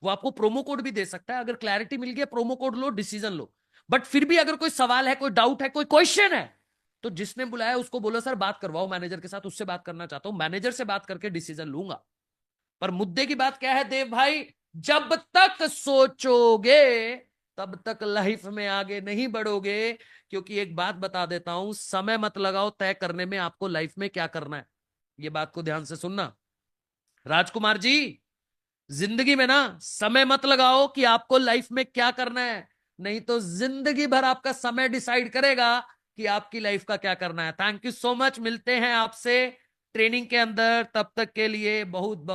वो आपको प्रोमो कोड भी दे सकता है। अगर क्लैरिटी मिल गया, promo code low, decision low. But फिर भी अगर कोई सवाल है, कोई डाउट है, कोई क्वेश्चन है, तो जिसने बुलाया उसको बोलो सर बात करवाओ मैनेजर के साथ, उससे बात करना चाहता हूं, मैनेजर से बात करके डिसीजन लूंगा। पर मुद्दे की बात क्या है देव भाई? जब तक सोचोगे तब तक लाइफ में आगे नहीं बढ़ोगे। क्योंकि एक बात बता देता हूं, समय मत लगाओ तय करने में आपको लाइफ में क्या करना है। ये बात को ध्यान से सुनना राजकुमार जी, जिंदगी में ना समय मत लगाओ कि आपको लाइफ में क्या करना है, नहीं तो जिंदगी भर आपका समय डिसाइड करेगा कि आपकी लाइफ का क्या करना है। थैंक यू सो मच, मिलते हैं आपसे ट्रेनिंग के अंदर। तब तक के लिए बहुत बहुत